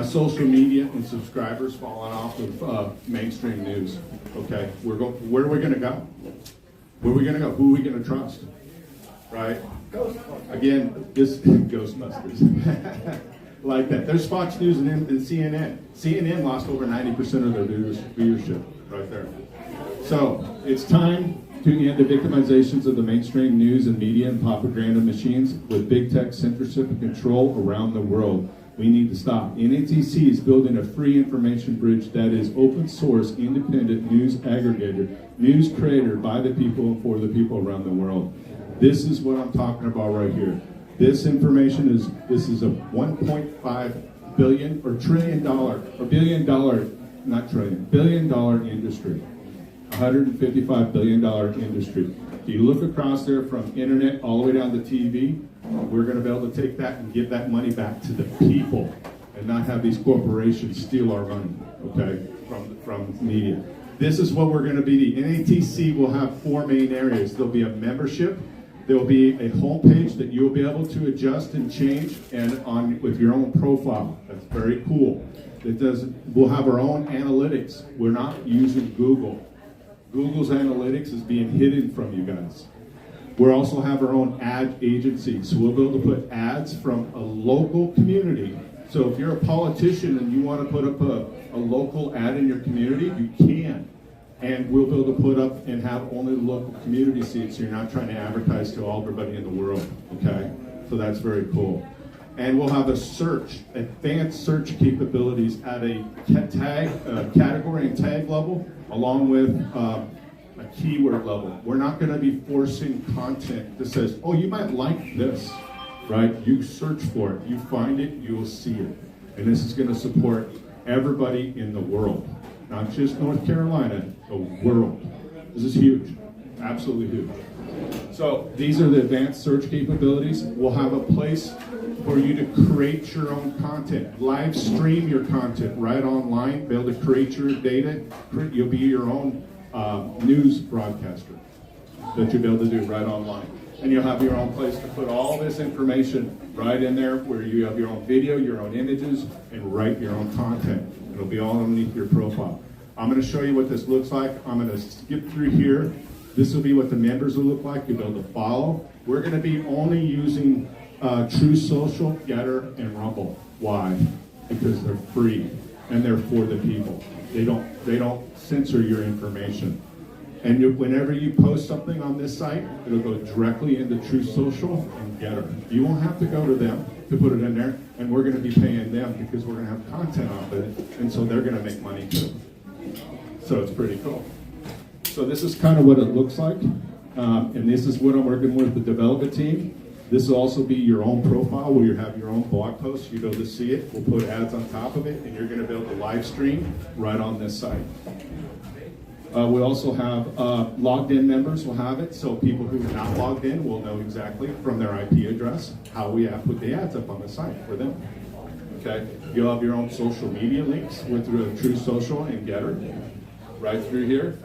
social media and subscribers falling off of mainstream news. Okay, where are we going to go? Where are we going to go? Who are we going to trust? Right? Again, this Ghostbusters. Like that. There's Fox News and CNN. CNN lost over 90% of their viewership right there. So it's time to end the victimizations of the mainstream news and media and propaganda machines with big tech censorship and control around the world. We need to stop. NATC is building a free information bridge that is open source, independent news aggregator, news creator by the people and for the people around the world. This is what I'm talking about right here. This information is a $1.5 billion or trillion dollar, or billion dollar, not trillion, $billion industry. $155 billion industry. If you look across there from internet all the way down to TV, we're going to be able to take that and give that money back to the people and not have these corporations steal our money, okay, from media. This is what we're going to be. The NATC will have 4 main areas. There'll be a membership. There'll be a homepage that you'll be able to adjust and change and on with your own profile. That's very cool. We'll have our own analytics. We're not using Google. Google's analytics is being hidden from you guys. We'll also have our own ad agency. So we'll be able to put ads from a local community So if you're a politician and you want to put up a local ad in your community, you can. And we'll be able to put up and have only the local community seats, so you're not trying to advertise to everybody in the world, okay? So that's very cool. And we'll have a search, advanced search capabilities at a category and tag level, along with a keyword level. We're not going to be forcing content that says, oh, you might like this, right? You search for it, you find it, you will see it. And this is going to support everybody in the world, not just North Carolina, the world. This is huge, absolutely huge. So these are the advanced search capabilities. We'll have a place for you to create your own content, live stream your content right online, be able to create your data. You'll be your own news broadcaster that you'll be able to do right online. And you'll have your own place to put all this information right in there where you have your own video, your own images, and write your own content. It'll be all underneath your profile. I'm going to show you what this looks like. I'm going to skip through here. This will be what the members will look like. You'll be able to follow. We're going to be only using True Social, Getter, and Rumble. Why? Because they're free and they're for the people. They don't censor your information. And whenever you post something on this site, it'll go directly into True Social and Getter. You won't have to go to them to put it in there, and we're going to be paying them because we're going to have content off of it, and so they're going to make money too. So it's pretty cool. So this is kind of what it looks like, and this is what I'm working with the development team. This will also be your own profile where you have your own blog post. You'll be able to see it. We'll put ads on top of it, and you're going to be able to live stream right on this site. We also have logged in members will have it, so people who are not logged in will know exactly from their IP address how we have put the ads up on the site for them. Okay, you'll have your own social media links with True Social and Getter right through here.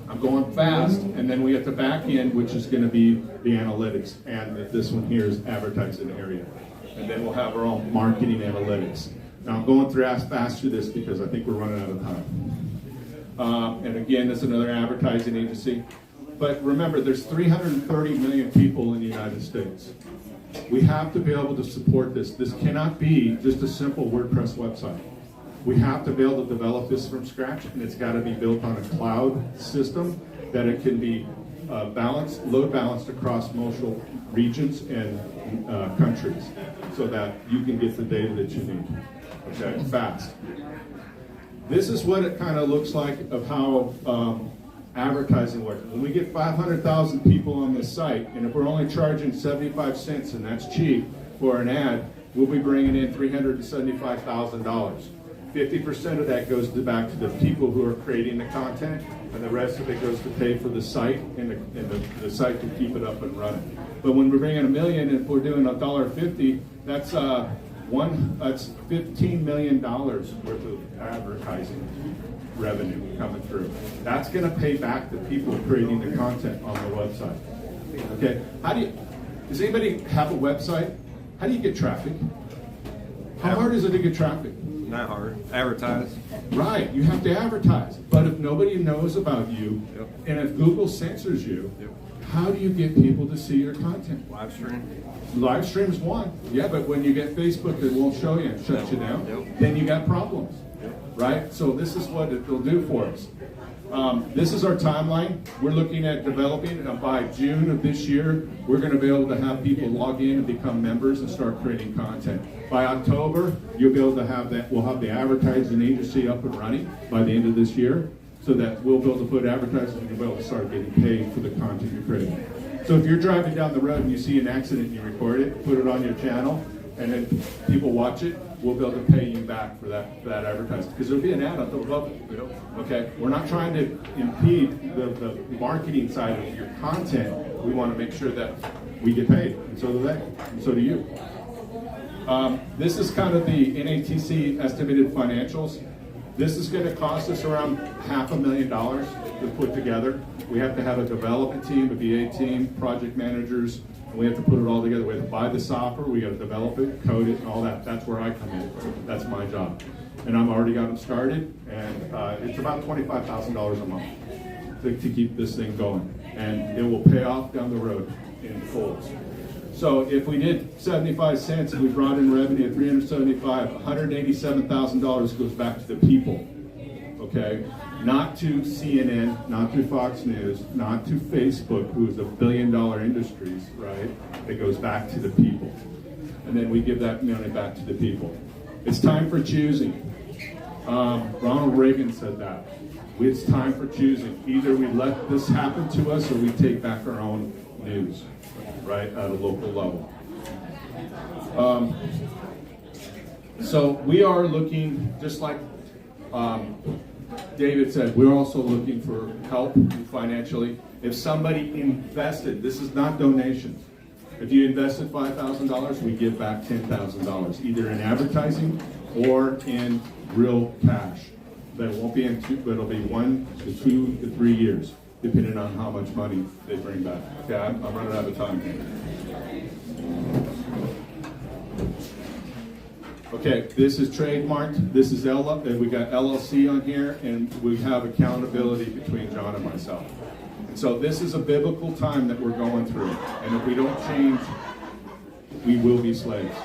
I'm going fast, and then we get the back end, which is going to be the analytics, and this one here is advertising area. And then we'll have our own marketing analytics. Now I'm going fast through this because I think we're running out of time. And again, this is another advertising agency. But remember, there's 330 million people in the United States. We have to be able to support this. This cannot be just a simple WordPress website. We have to be able to develop this from scratch, and it's got to be built on a cloud system that it can be load balanced across multiple regions and countries so that you can get the data that you need. Okay, fast. This is what it kind of looks like of how advertising works. When we get 500,000 people on this site, and if we're only charging 75 cents, and that's cheap for an ad, we'll be bringing in $375,000. 50% of that goes back to the people who are creating the content, and the rest of it goes to pay for the site and the site to keep it up and running. But when we're bringing $1 million, and if we're doing $1.50, that's $15 million worth of advertising revenue coming through. That's going to pay back the people creating the content on the website. Okay, does anybody have a website? How do you get traffic? How hard is it to get traffic? Not hard. Advertise. Right, you have to advertise. But if nobody knows about you, Yep. and if Google censors you, Yep. how do you get people to see your content? Live stream. Live stream's one. Yeah, but when you get Facebook, it won't show you and shuts you down. Yep. Then you got problems. Yep. Right? So this is what it will do for us. This is our timeline. We're looking at developing, and by June of this year, we're going to be able to have people log in and become members and start creating content. By October, you'll be able to have that. We'll have the advertising agency up and running by the end of this year, so that we'll be able to put advertising and you'll be able to start getting paid for the content you're creating. So if you're driving down the road and you see an accident and you record it, put it on your channel, and then people watch it, we'll be able to pay you back for that advertising, because there'll be an ad on top of it. Okay, we're not trying to impede the marketing side of your content. We want to make sure that we get paid, and so do they, and so do you. This is kind of the NATC estimated financials. This is going to cost us around $500,000 to put together. We have to have a development team, a BA team, project managers, and we have to put it all together. We have to buy the software, we got to develop it, code it, and all that. That's where I come in. That's my job. And I've already got them started, and it's about $25,000 a month to keep this thing going. And it will pay off down the road in full. So if we did 75 cents and we brought in revenue of 375, $187,000 goes back to the people. Okay? Not to CNN, not to Fox News, not to Facebook, who is $1 billion industries, right? It goes back to the people. And then we give that money back to the people. It's time for choosing. Ronald Reagan said that. It's time for choosing. Either we let this happen to us or we take back our own news, right, at a local level. So we are looking, just like David said, we're also looking for help financially. If somebody invested, this is not donations. If you invested $5,000, we give back $10,000, either in advertising or in real cash. That won't be in two, but it'll be 1 to 2 to 3 years, depending on how much money they bring back. Okay, I'm running out of time here. Okay, this is trademarked. This is we got LLC on here, and we have accountability between John and myself. And so this is a biblical time that we're going through, and if we don't change, we will be slaves.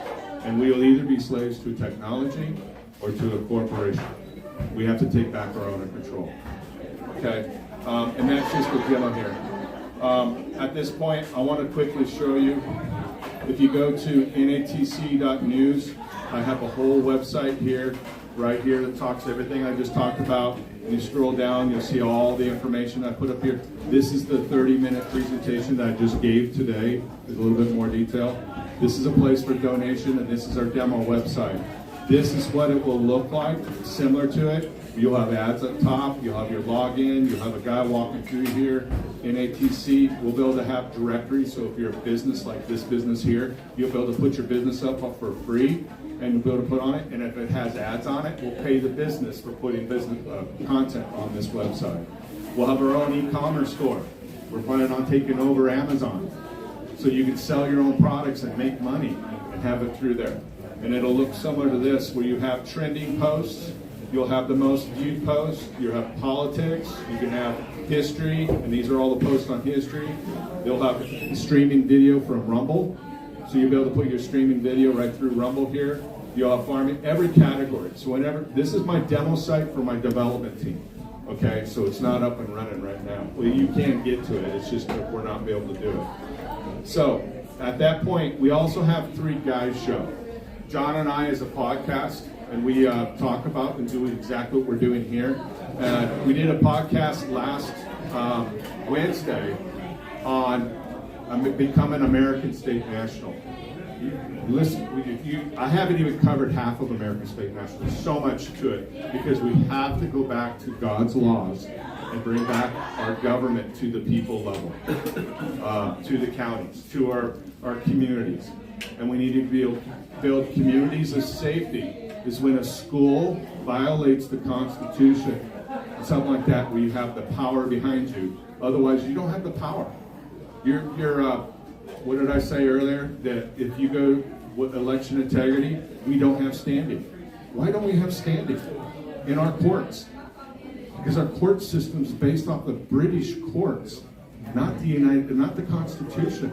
And we will either be slaves to technology or to a corporation. We have to take back our own control. Okay, and that's just the demo here. At this point, I want to quickly show you. If you go to natc.news, I have a whole website here, right here, that talks everything I just talked about. And you scroll down, you'll see all the information I put up here. This is the 30-minute presentation that I just gave today. There's a little bit more detail. This is a place for donation, and this is our demo website. This is what it will look like, similar to it. You'll have ads up top, you'll have your login, you'll have a guy walking through here. NATC, we'll be able to have directories, so if you're a business like this business here, you'll be able to put your business up for free, and you'll be able to put on it, and if it has ads on it, we'll pay the business for putting business content on this website. We'll have our own e-commerce store. We're planning on taking over Amazon, so you can sell your own products and make money and have it through there. And it'll look similar to this, where you have trending posts, you'll have the most viewed posts, you'll have politics, you can have history, and these are all the posts on history. You'll have streaming video from Rumble, so you'll be able to put your streaming video right through Rumble here. You'll have farming, every category. So whenever, this is my demo site for my development team. Okay, so it's not up and running right now. Well, you can get to it, it's just that we're not be able to do it. So, at that point, we also have 3 guys show. John and I is a podcast, and we talk about and do exactly what we're doing here. We did a podcast last Wednesday on becoming American State National. Listen, I haven't even covered half of American State National. There's so much to it, because we have to go back to God's laws and bring back our government to the people level, to the counties, to our communities. And we need to be able to build communities of safety. Is when a school violates the Constitution, something like that, where you have the power behind you. Otherwise, you don't have the power. You're what did I say earlier? That if you go with election integrity, we don't have standing. Why don't we have standing in our courts? Because our court system is based off the British courts, not the Constitution.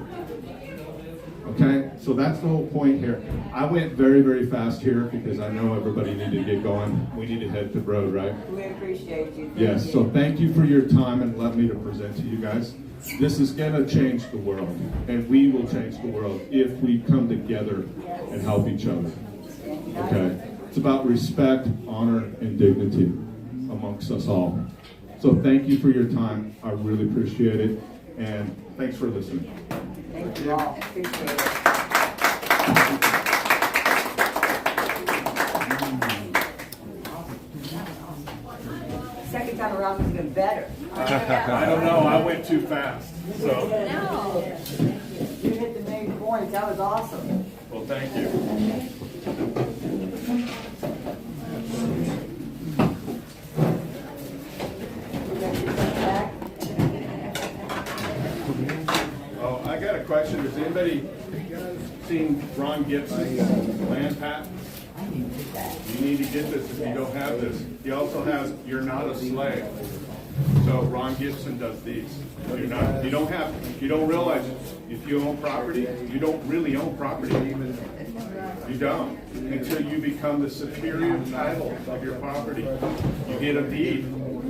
Okay, so that's the whole point here. I went very, very fast here because I know everybody needed to get going. We need to head to road, right? We appreciate you. Yes, so thank you for your time and let me to present to you guys. This is going to change the world, and we will change the world if we come together and help each other. Okay, it's about respect, honor, and dignity amongst us all. So thank you for your time. I really appreciate it, and thanks for listening. Thank you all. Appreciate it. Second time around was even better. I don't know. I went too fast. So. No. You hit the main points. That was awesome. Well, thank you. Oh, I got a question. Has anybody seen Ron Gibson's land patent? You need to get this if you don't have this. He also has You're Not a Slave. So Ron Gibson does these. You don't realize if you own property, you don't really own property. You don't until you become the superior title of your property. You get a deed,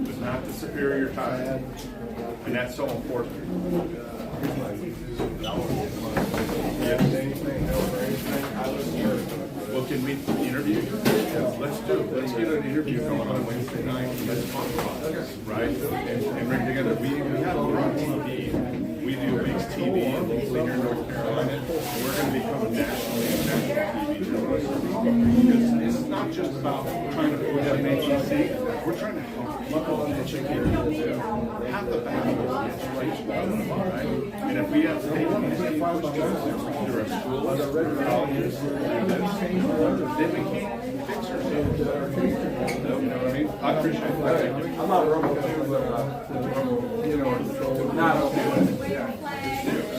but not the superior title, and that's so important. Well, can we interview? Let's do it. Let's get an interview going on Wednesday night. Let's talk about this, right? And bring together. We have a lot of TV. We do mixed TV locally here in North Carolina. We're going to become a national TV journalist. Because it's not just about trying to put up an ATC. We're trying to help people educate people too. Half the battle is education, right? And if we have to take through our schools, through colleges, then we can't fix ourselves. You know what I mean? I appreciate that. I'm not Rumble too, but not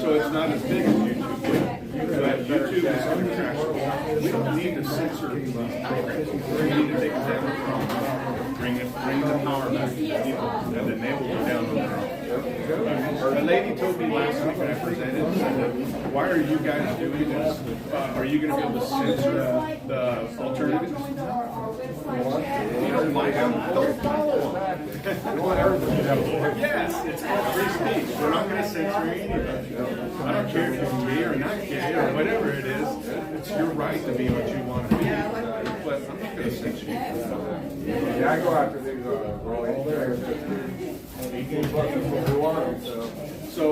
So it's not as big as YouTube. But YouTube is international. We don't need to censor these outlets. We need to take them from bring the power back to the people, and then they will go down on their own. A lady told me last week when I presented, said, why are you guys doing this? Are you going to be able to censor the alternatives? You don't like them? Don't follow them. Yes, it's called free speech. We're not going to censor anybody. I don't care if you're gay or not gay or whatever it is. It's your right to be what you want to be. But I'm not going to censor you. Yeah, I go after these rolling chairs. So,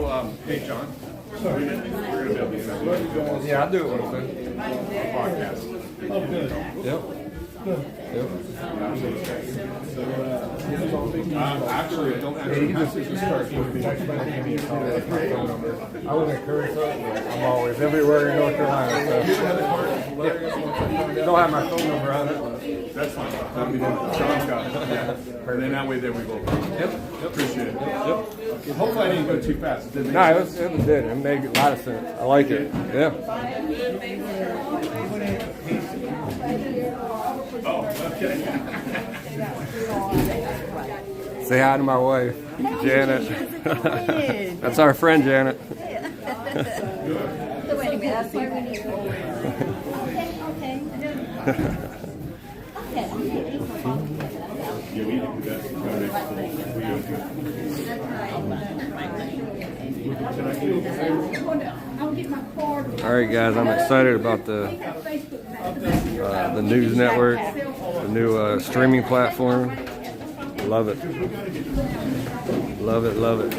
hey, John. We're going to be able to interview. Yeah, I'll do it one thing. Podcast. Oh, good. Yep. Actually, I don't actually have to start. I was encouraged something. I'm always everywhere in North Carolina. So. Yeah. Don't have my phone number on it. That's fine. That'll be John's got it. Yeah. And then that way, there we go. Yep. Appreciate it. Yep. Hopefully, I didn't go too fast. It didn't No, it was good. It made a lot of sense. I like it. Yeah. Oh, okay. Say hi to my wife, Janet. That's our friend, Janet. So wait a minute, that's why we need All right, guys, I'm excited about the news network, the new streaming platform. Love it. Love it, love it.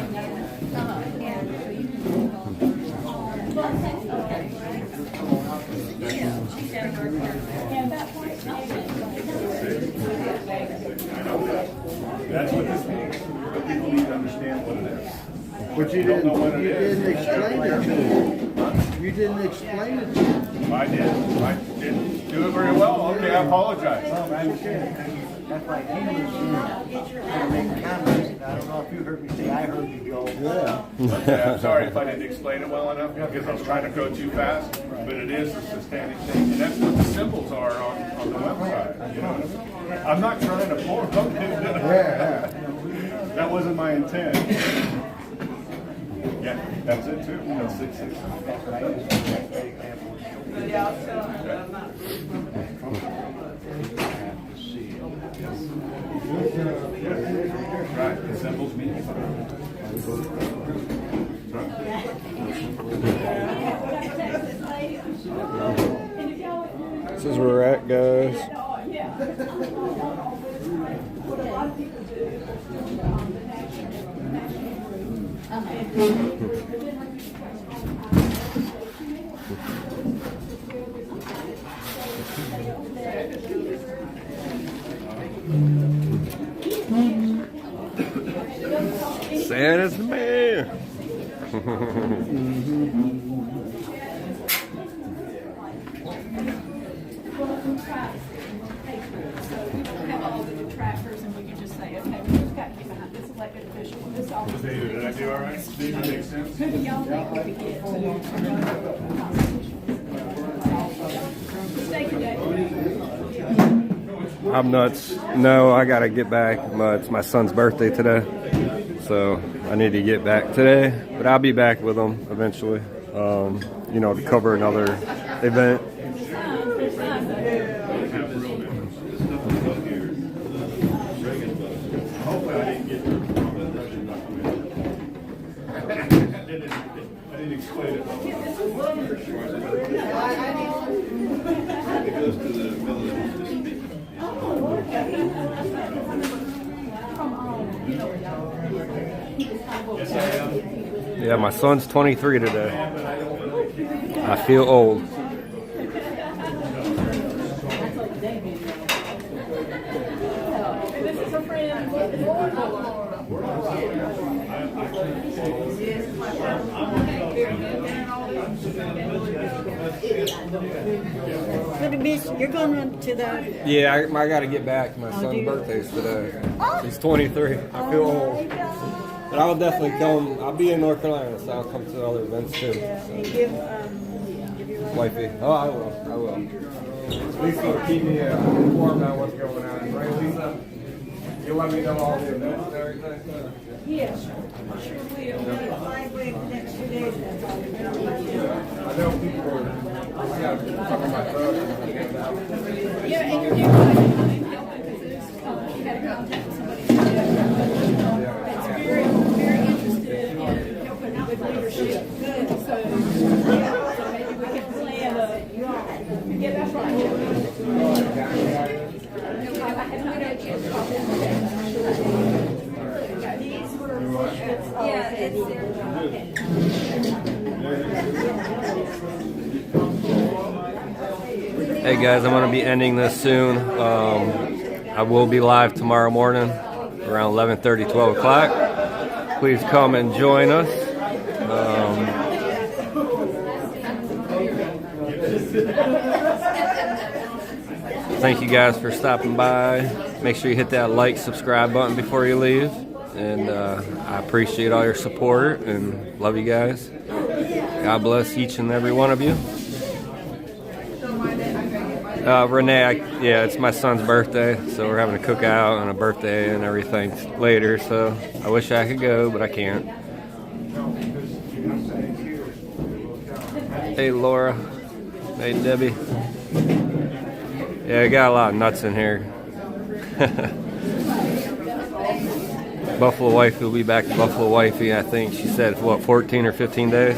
That's what this means. But people need to understand what it is. But you didn't explain it to me. You didn't explain it to me. I didn't do it very well. Okay, I apologize. That's like he was trying to make comments. I don't know if you heard me say, I heard you, Joe. Yeah. Okay, I'm sorry if I didn't explain it well enough because I was trying to go too fast, but it is a systemic thing, and that's what the symbols are on the website. You know? I'm not trying to pull them. That wasn't my intent. Yeah, that's it too. You know, 666. Right, the symbols mean This is where we're at, guys. Santa's the man. Did I do all right? Did it make sense? I'm nuts. No, I gotta get back. It's my son's birthday today, so I need to get back today. But I'll be back with him eventually. You know, to cover another event. I didn't explain it. It goes to the military. Yeah, my son's 23 today. I feel old. You're going to the... Yeah, I got to get back. My son's birthday's today. He's 23. I feel old. But I'll definitely come. I'll be in North Carolina, so I'll come to other events too. And give your Wifey. Oh, I will. I will. Lisa will keep me informed on what's going on. Right, Lisa? You'll let me know all the events and everything? Yes. Sure will. 5 weeks, next 2 days, that's all we're going to do. I know people are talking about drugs. Yeah, and you're doing you got to contact somebody that's very, very interested in helping out with leadership. Good. So maybe we can plan a, yeah, that's right. I had not had a chance to talk to them. Yeah, it's Hey guys, I'm going to be ending this soon. I will be live tomorrow morning around 11:30, 12 o'clock. Please come and join us. Thank you guys for stopping by. Make sure you hit that like, subscribe button before you leave. And I appreciate all your support and love you guys. God bless each and every one of you. Renee, yeah, it's my son's birthday, so we're having a cookout and a birthday and everything later, so I wish I could go, but I can't. Hey, Laura. Hey, Debbie. Yeah, I got a lot of nuts in here. Buffalo Wifey will be back to Buffalo Wifey, I think she said, what, 14 or 15 days?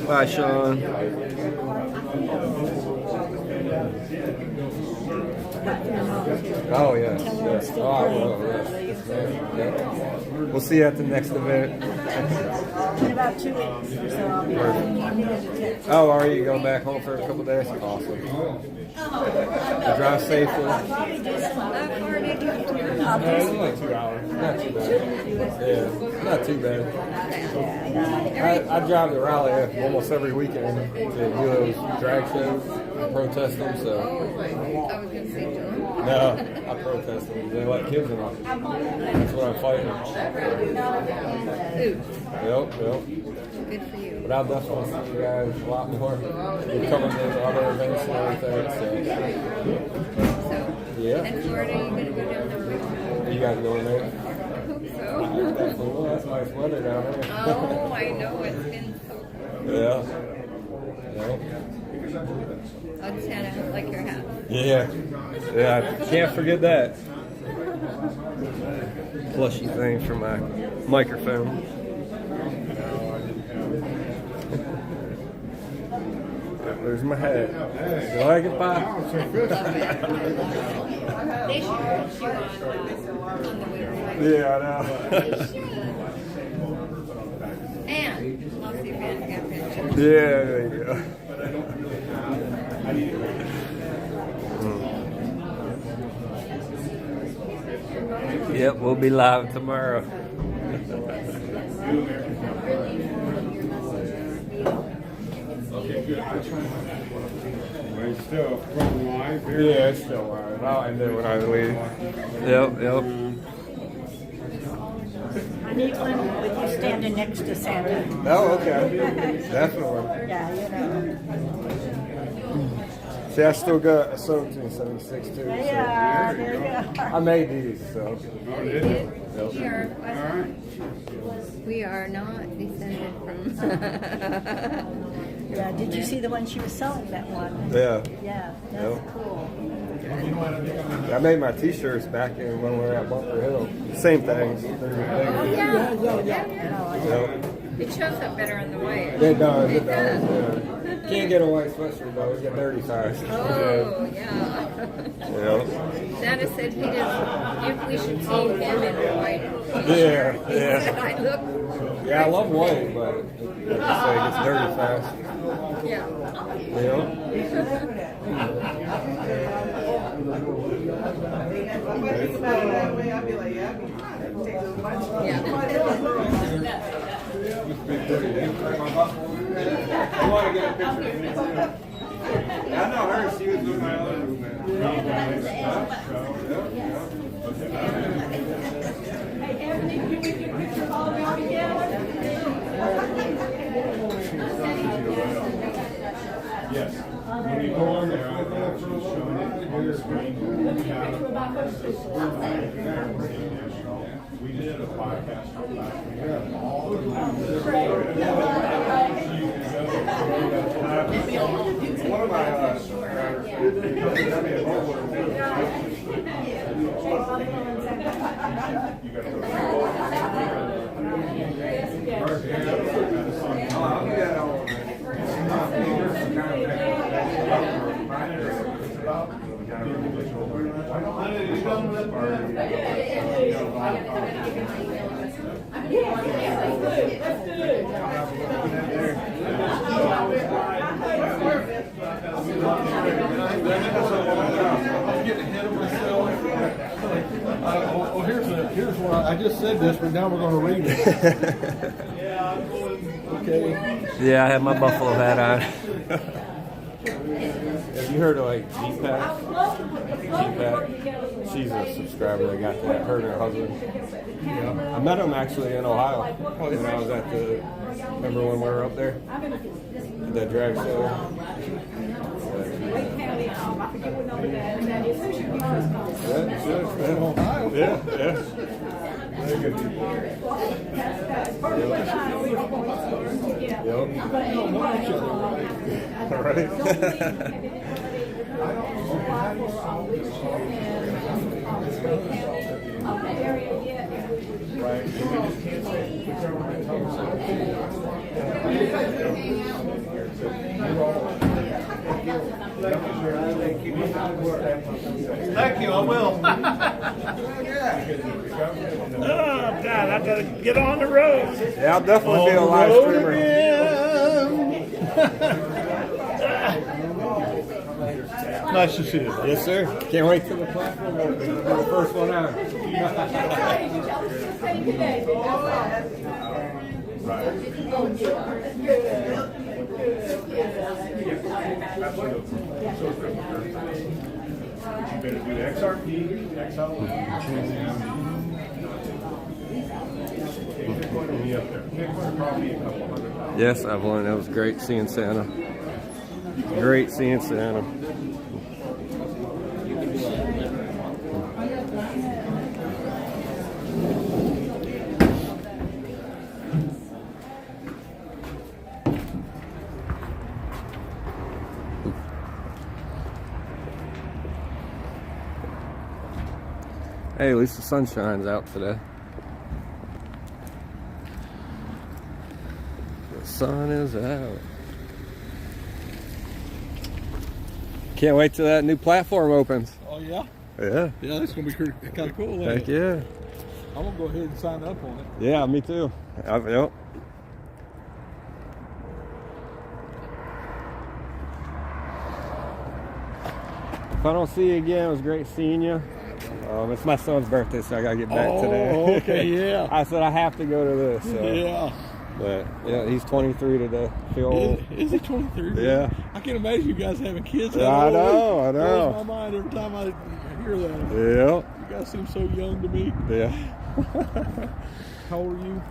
Bye, Sean. Oh, yes. Yes. Oh, I will. Yes. Yeah. We'll see you at the next event. In about 2 weeks or so, I'll be back. Oh, are you going back home for a couple days? Awesome. You drive safely. It's only 2 hours. Not too bad. Yeah, not too bad. I drive to Raleigh almost every weekend to do those drag shows and protest them. So. I was going to say, No, I protest them. They let kids in on. That's what I'm fighting. Yep. good for you. But I'll definitely see you guys a lot more. We're covering those other events and everything. So, Yeah. in Florida, are you going to go down the river? Are you guys going there? I hope I so. definitely will. That's nice weather down there. Oh, I know. It's been so cold. Yeah. Oh, Santa, like your hat. Yeah, can't forget that. Plushy thing for my microphone. There's my hat. You like it, Pop? They should put you on the website. Yeah, I know. And I'll see if Anna got pictures. Yeah, there you go. Yep, we'll be live tomorrow. It's still from live here? Yeah, it's still live. I'll end it when I leave. Yep. neat one with you standing next to Santa. Oh, okay. Definitely. Yeah, you know. See, I still got a 1776 too. So. Yeah, there you go. I made these, so. We are not descended from. Yeah, did you see the one she was selling, that one? Yeah. Yeah, that's cool. I made my t-shirts back in when we were at Bunker Hill. Same thing. It shows up better on the way. It does, it does. Yeah. Can't get a white sweatshirt though, it get dirty fast. Oh, yeah. Santa said he doesn't, if we should see him in a white t-shirt. Yeah, He said, I look. Yeah, I love white, but it gets dirty fast. Yeah. I know her, she was doing my other movement. Hey, Ebony, can we get a picture of all of y'all together? Yes. When you go on there, I've actually shown it on the screen. We did a podcast on that. All the one of my Here's what I just said this, but now we're going to read it. Okay. Yeah, I have my buffalo hat on. Have you heard of like G-Pack? G-Pack? She's a subscriber that got that, her and her husband. Yeah. I met him actually in Ohio when I was at the, remember when we were up there? At that drag show. Yeah. Thank you, I will. Oh, God, I gotta get on the road. Yeah, I'll definitely be a live streamer. Nice to see you. Yes, sir. Can't wait till the platform opens. I'll be the first one on. You better do XRP, XL. Yes, I've won. It was great seeing Santa. Great seeing Santa. Hey, at least the sun shines out today. The sun is out. Can't wait till that new platform opens. Oh, yeah? Yeah. Yeah, that's going to be kind of cool. Heck yeah. I'm going to go ahead and sign up on it. Yeah, me too. Yep. If I don't see you again, it was great seeing you. It's my son's birthday, so I gotta get back today. Okay, yeah. I said I have to go to this. So. Yeah. But yeah, he's 23 today. Feel old. Is he 23? Yeah. I can't imagine you guys having kids. I know. Blows my mind every time I hear that. Yeah. You guys seem so young to me. Yeah. How old are you?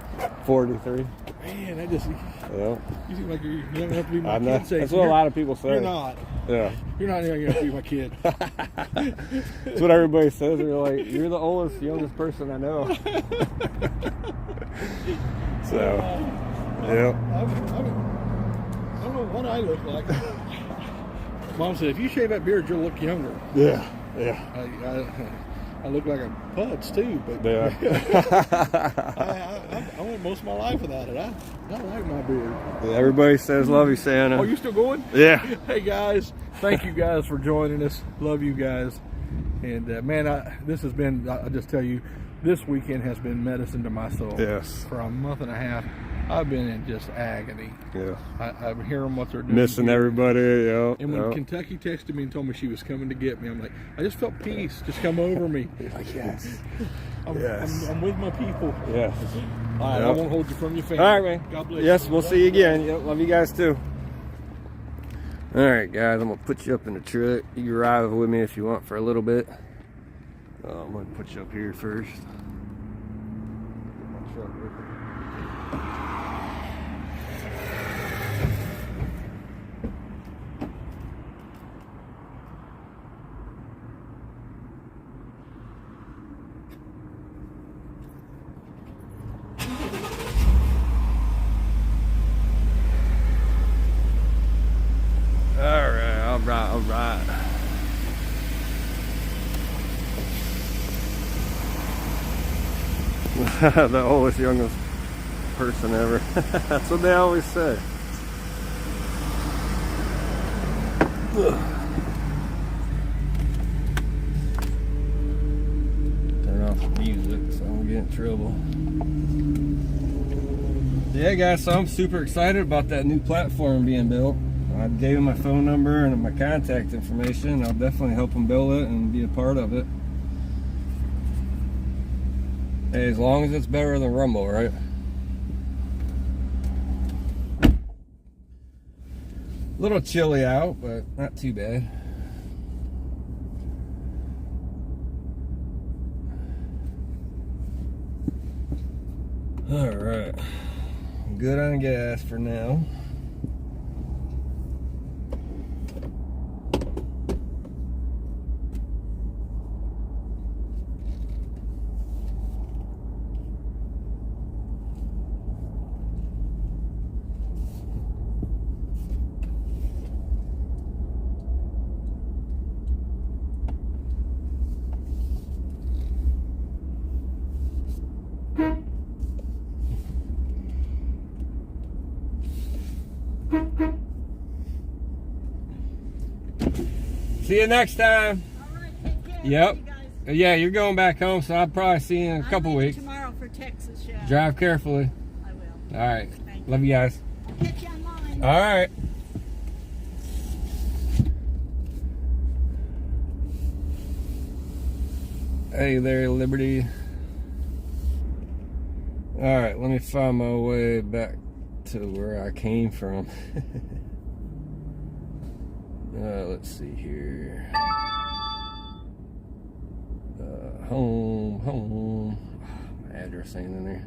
43. Man, that just, Yeah. you seem like you're young enough to be my I know. kid's age. That's what a lot of people say. You're not. Yeah. You're not young enough to be my kid. That's what everybody says. They're like, you're the oldest, youngest person I know. So, yeah. I don't know what I look like. Mom said, if you shave that beard, you'll look younger. Yeah. Yeah. I look like a putz too, but Yeah. I went most of my life without it. I like my beard. Everybody says love you, Santa. Oh, you still going? Yeah. Hey guys, thank you guys for joining us. Love you guys. And man, this has been, I'll just tell you, this weekend has been medicine to my soul. Yes. For a month and a half, I've been in just agony. Yeah. I'm hearing what they're doing. Missing everybody, yeah. And when Kentucky texted me and told me she was coming to get me, I'm like, I just felt peace just come over me. Like, yes. I'm with my people. Yes. All right, I won't hold you from your family. All right, man. God bless yes, you. we'll see you again. Yep, love you guys too. All right, guys, I'm going to put you up in the truck. You can ride with me if you want for a little bit. I'm going to put you up here first. Get my truck with me. All right. The oldest, youngest person ever. That's what they always say. Turn off the music so I don't get in trouble. Yeah, guys, so I'm super excited about that new platform being built. I gave him my phone number and my contact information. I'll definitely help him build it and be a part of it. Hey, as long as it's better than Rumble, right? A little chilly out, but not too bad. All right, good on gas for now. See you next time. All right, take care. Yep. You guys. Yeah, you're going back home, so I'll probably see you in a couple I'm leaving weeks. tomorrow for Texas, yeah. Drive carefully. I will. All right. Thank you. Love you guys. I'll catch you online. All right. Hey there, Liberty. All right, let me find my way back to where I came from. Let's see here. Home. Oh, my address ain't in there.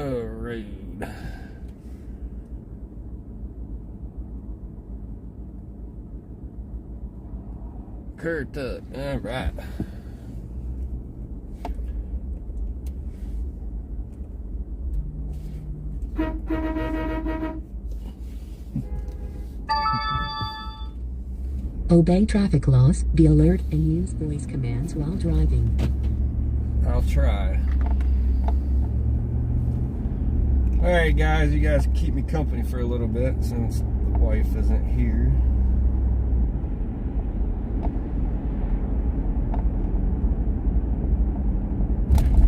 Alright. Kurt up. Alright. Obey traffic laws, be alert, and use voice commands while driving. I'll try. Alright guys, you guys keep me company for a little bit since the wife isn't here.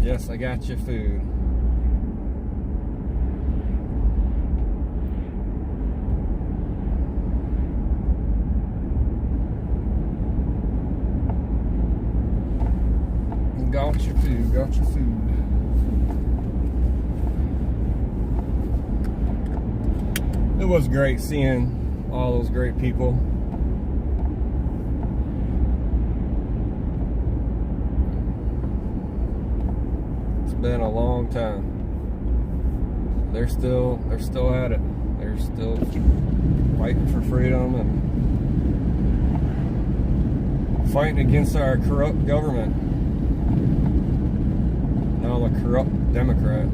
Yes, I got your food. Got your food, got your food. was great seeing all those great people. It's been a long time. They're still at it. They're still fighting for freedom and fighting against our corrupt government. Now a corrupt Democrat.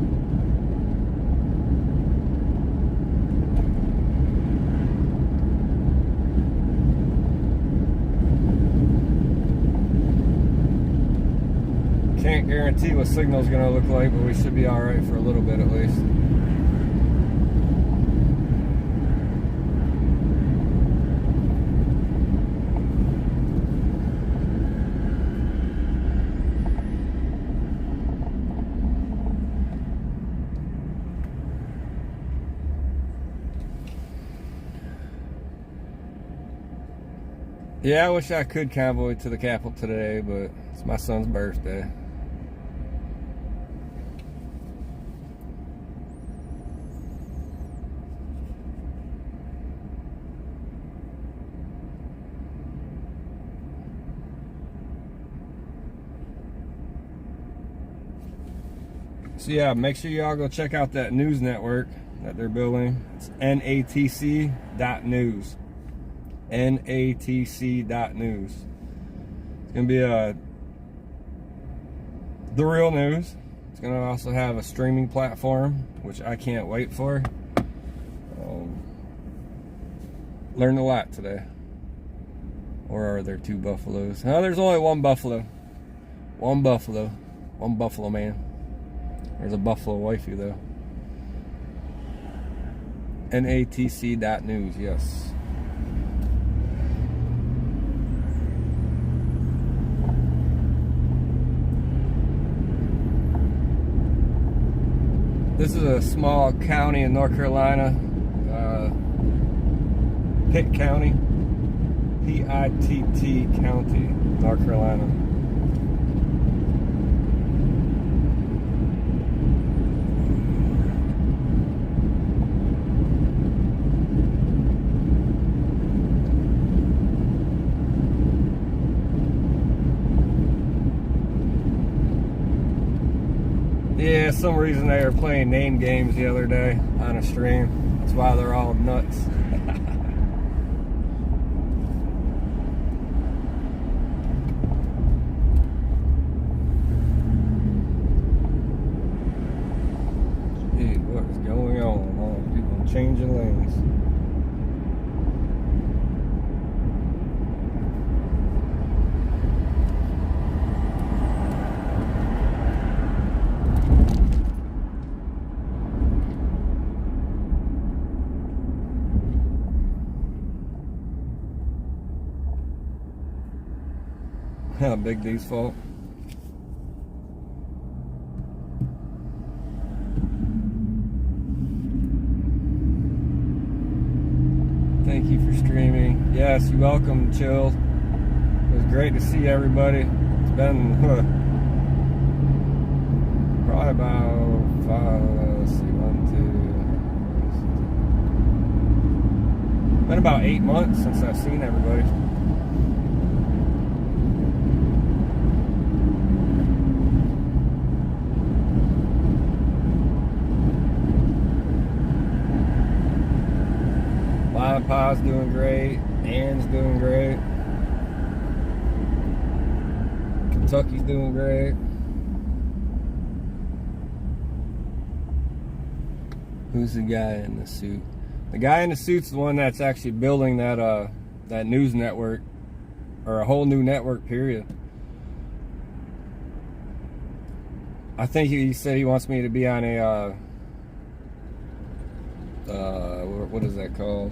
Can't guarantee what signal's gonna look like, but we should be alright for a little bit at least. Yeah, I wish I could convoy to the Capitol today, but it's my son's birthday. So yeah, make sure y'all go check out that news network that they're building. It's natc.news. natc.news. It's gonna be the real news. It's gonna also have a streaming platform, which I can't wait for. Learned a lot today. Or are there two buffaloes? No, there's only one buffalo. One buffalo. One buffalo man. There's a buffalo wifey though. natc.news, yes. This is a small county in North Carolina, Pitt County, P-I-T-T County, North Carolina. Yeah, some reason they were playing name games the other day on a stream. That's why they're all nuts. Gee, what is going on? All these people changing lanes. Big D's fault. Thank you for streaming. Yes, you're welcome, Chill. It was great to see everybody. It's been probably about let's see, been about 8 months since I've seen everybody. Pa's doing great. Ann's doing great. Kentucky's doing great. Who's the guy in the suit? The guy in the suit's the one that's actually building that that news network, or a whole new network, period. I think he said he wants me to be on a what is that called?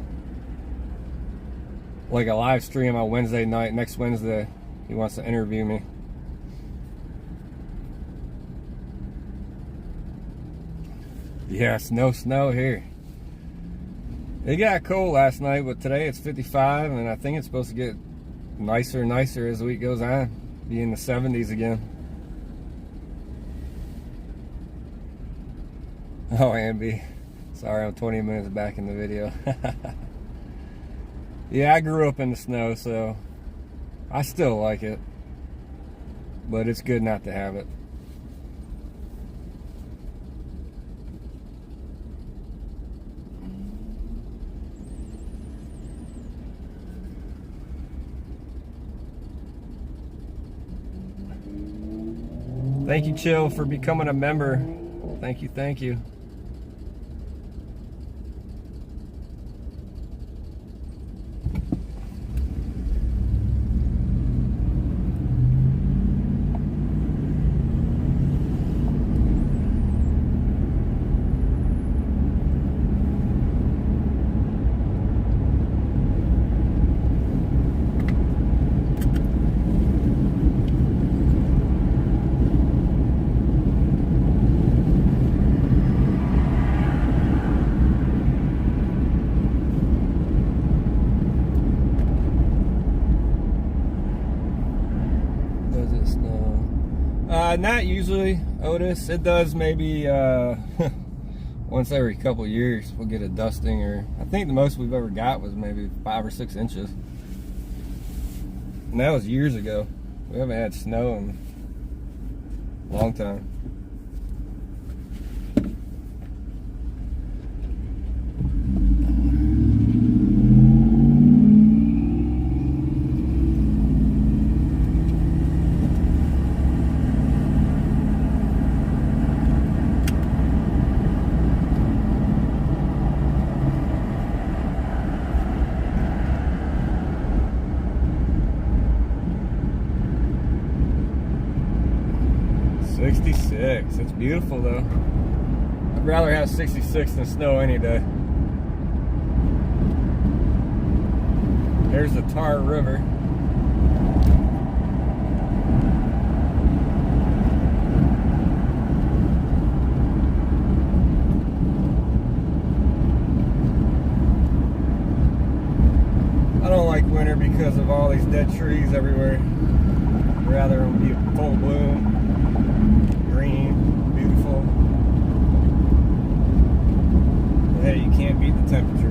Like a live stream on Wednesday night, next Wednesday. He wants to interview me. Yes, no snow here. It got cold last night, but today it's 55, and I think it's supposed to get nicer and nicer as the week goes on. Be in the 70s again. Oh, Amby. Sorry, I'm 20 minutes back in the video. Yeah, I grew up in the snow, so I still like it. But it's good not to have it. Thank you, Chill, for becoming a member. Thank you, thank you. Not usually, Otis. It does maybe once every couple years we'll get a dusting, or I think the most we've ever got was maybe 5 or 6 inches. And that was years ago. We haven't had snow in a long time. It's beautiful though. I'd rather have 66 than snow any day. There's the Tar River. I don't like winter because of all these dead trees everywhere. I'd rather them be full bloom. Green, beautiful. But hey, you can't beat the temperatures.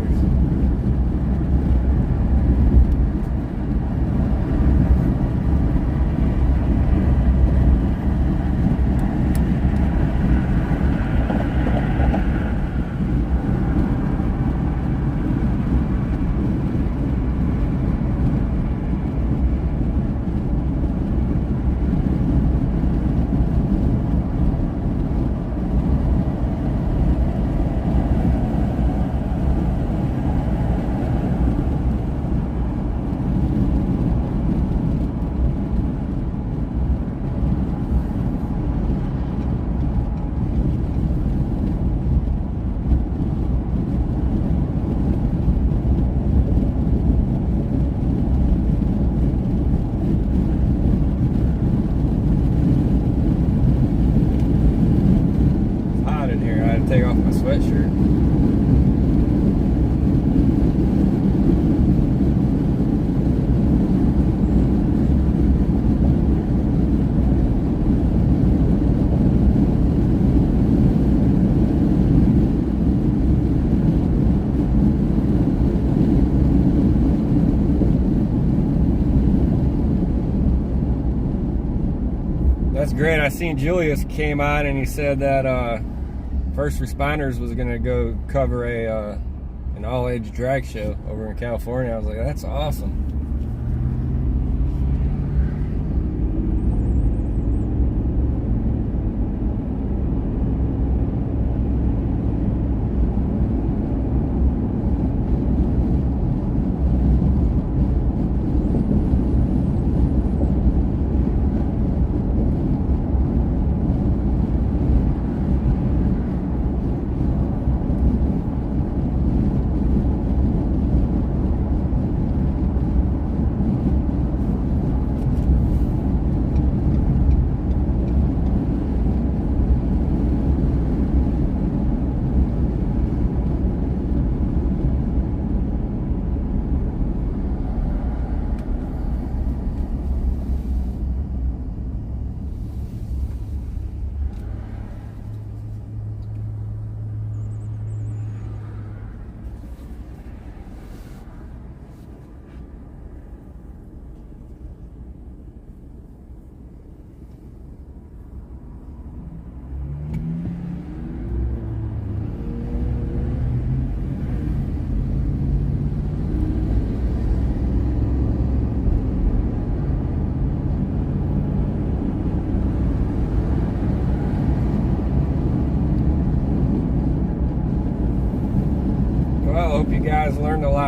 Take off my sweatshirt. That's great. I seen Julius came on and he said that First Responders was gonna go cover an all-age drag show over in California. I was like, that's awesome.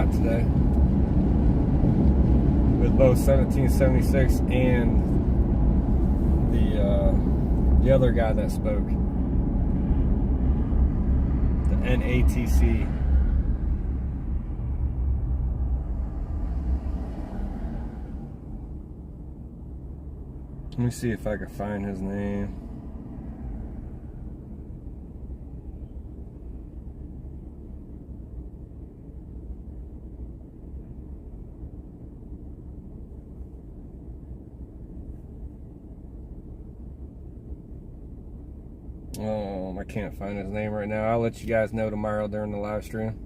shot today with both 1776 and the other guy that spoke, the NATC. Let me see if I can find his name. I can't find his name right now. I'll let you guys know tomorrow during the live stream.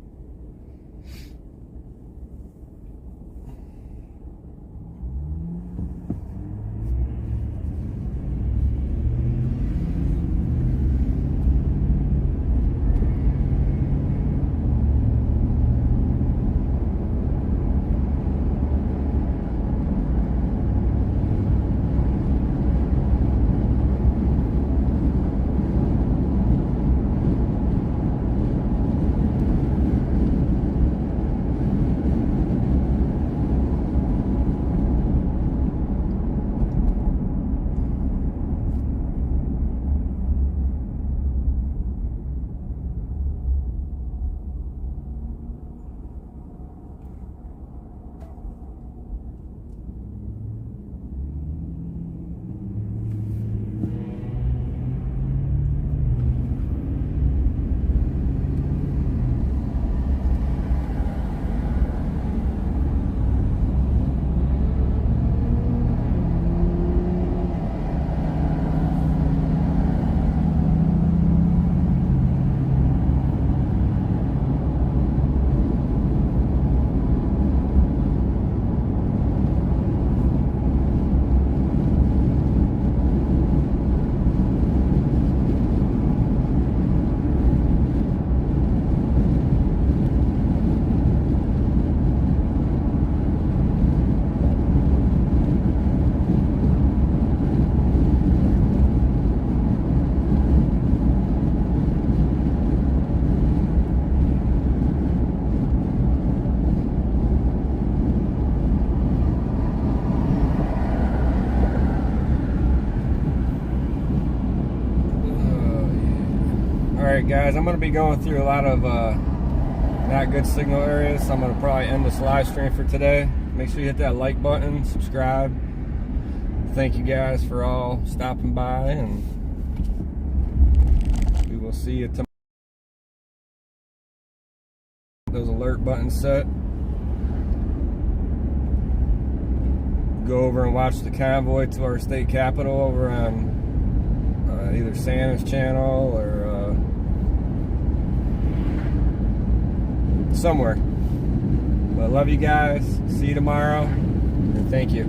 Alright guys, I'm going to be going through a lot of not good signal areas, so I'm going to probably end this live stream for today. Make sure you hit that like button, subscribe. Thank you guys for all stopping by, and we will see you tomorrow. Those alert buttons set. Go over and watch the convoy to our state capitol over on either Santa's channel or somewhere. But love you guys. See you tomorrow. And thank you.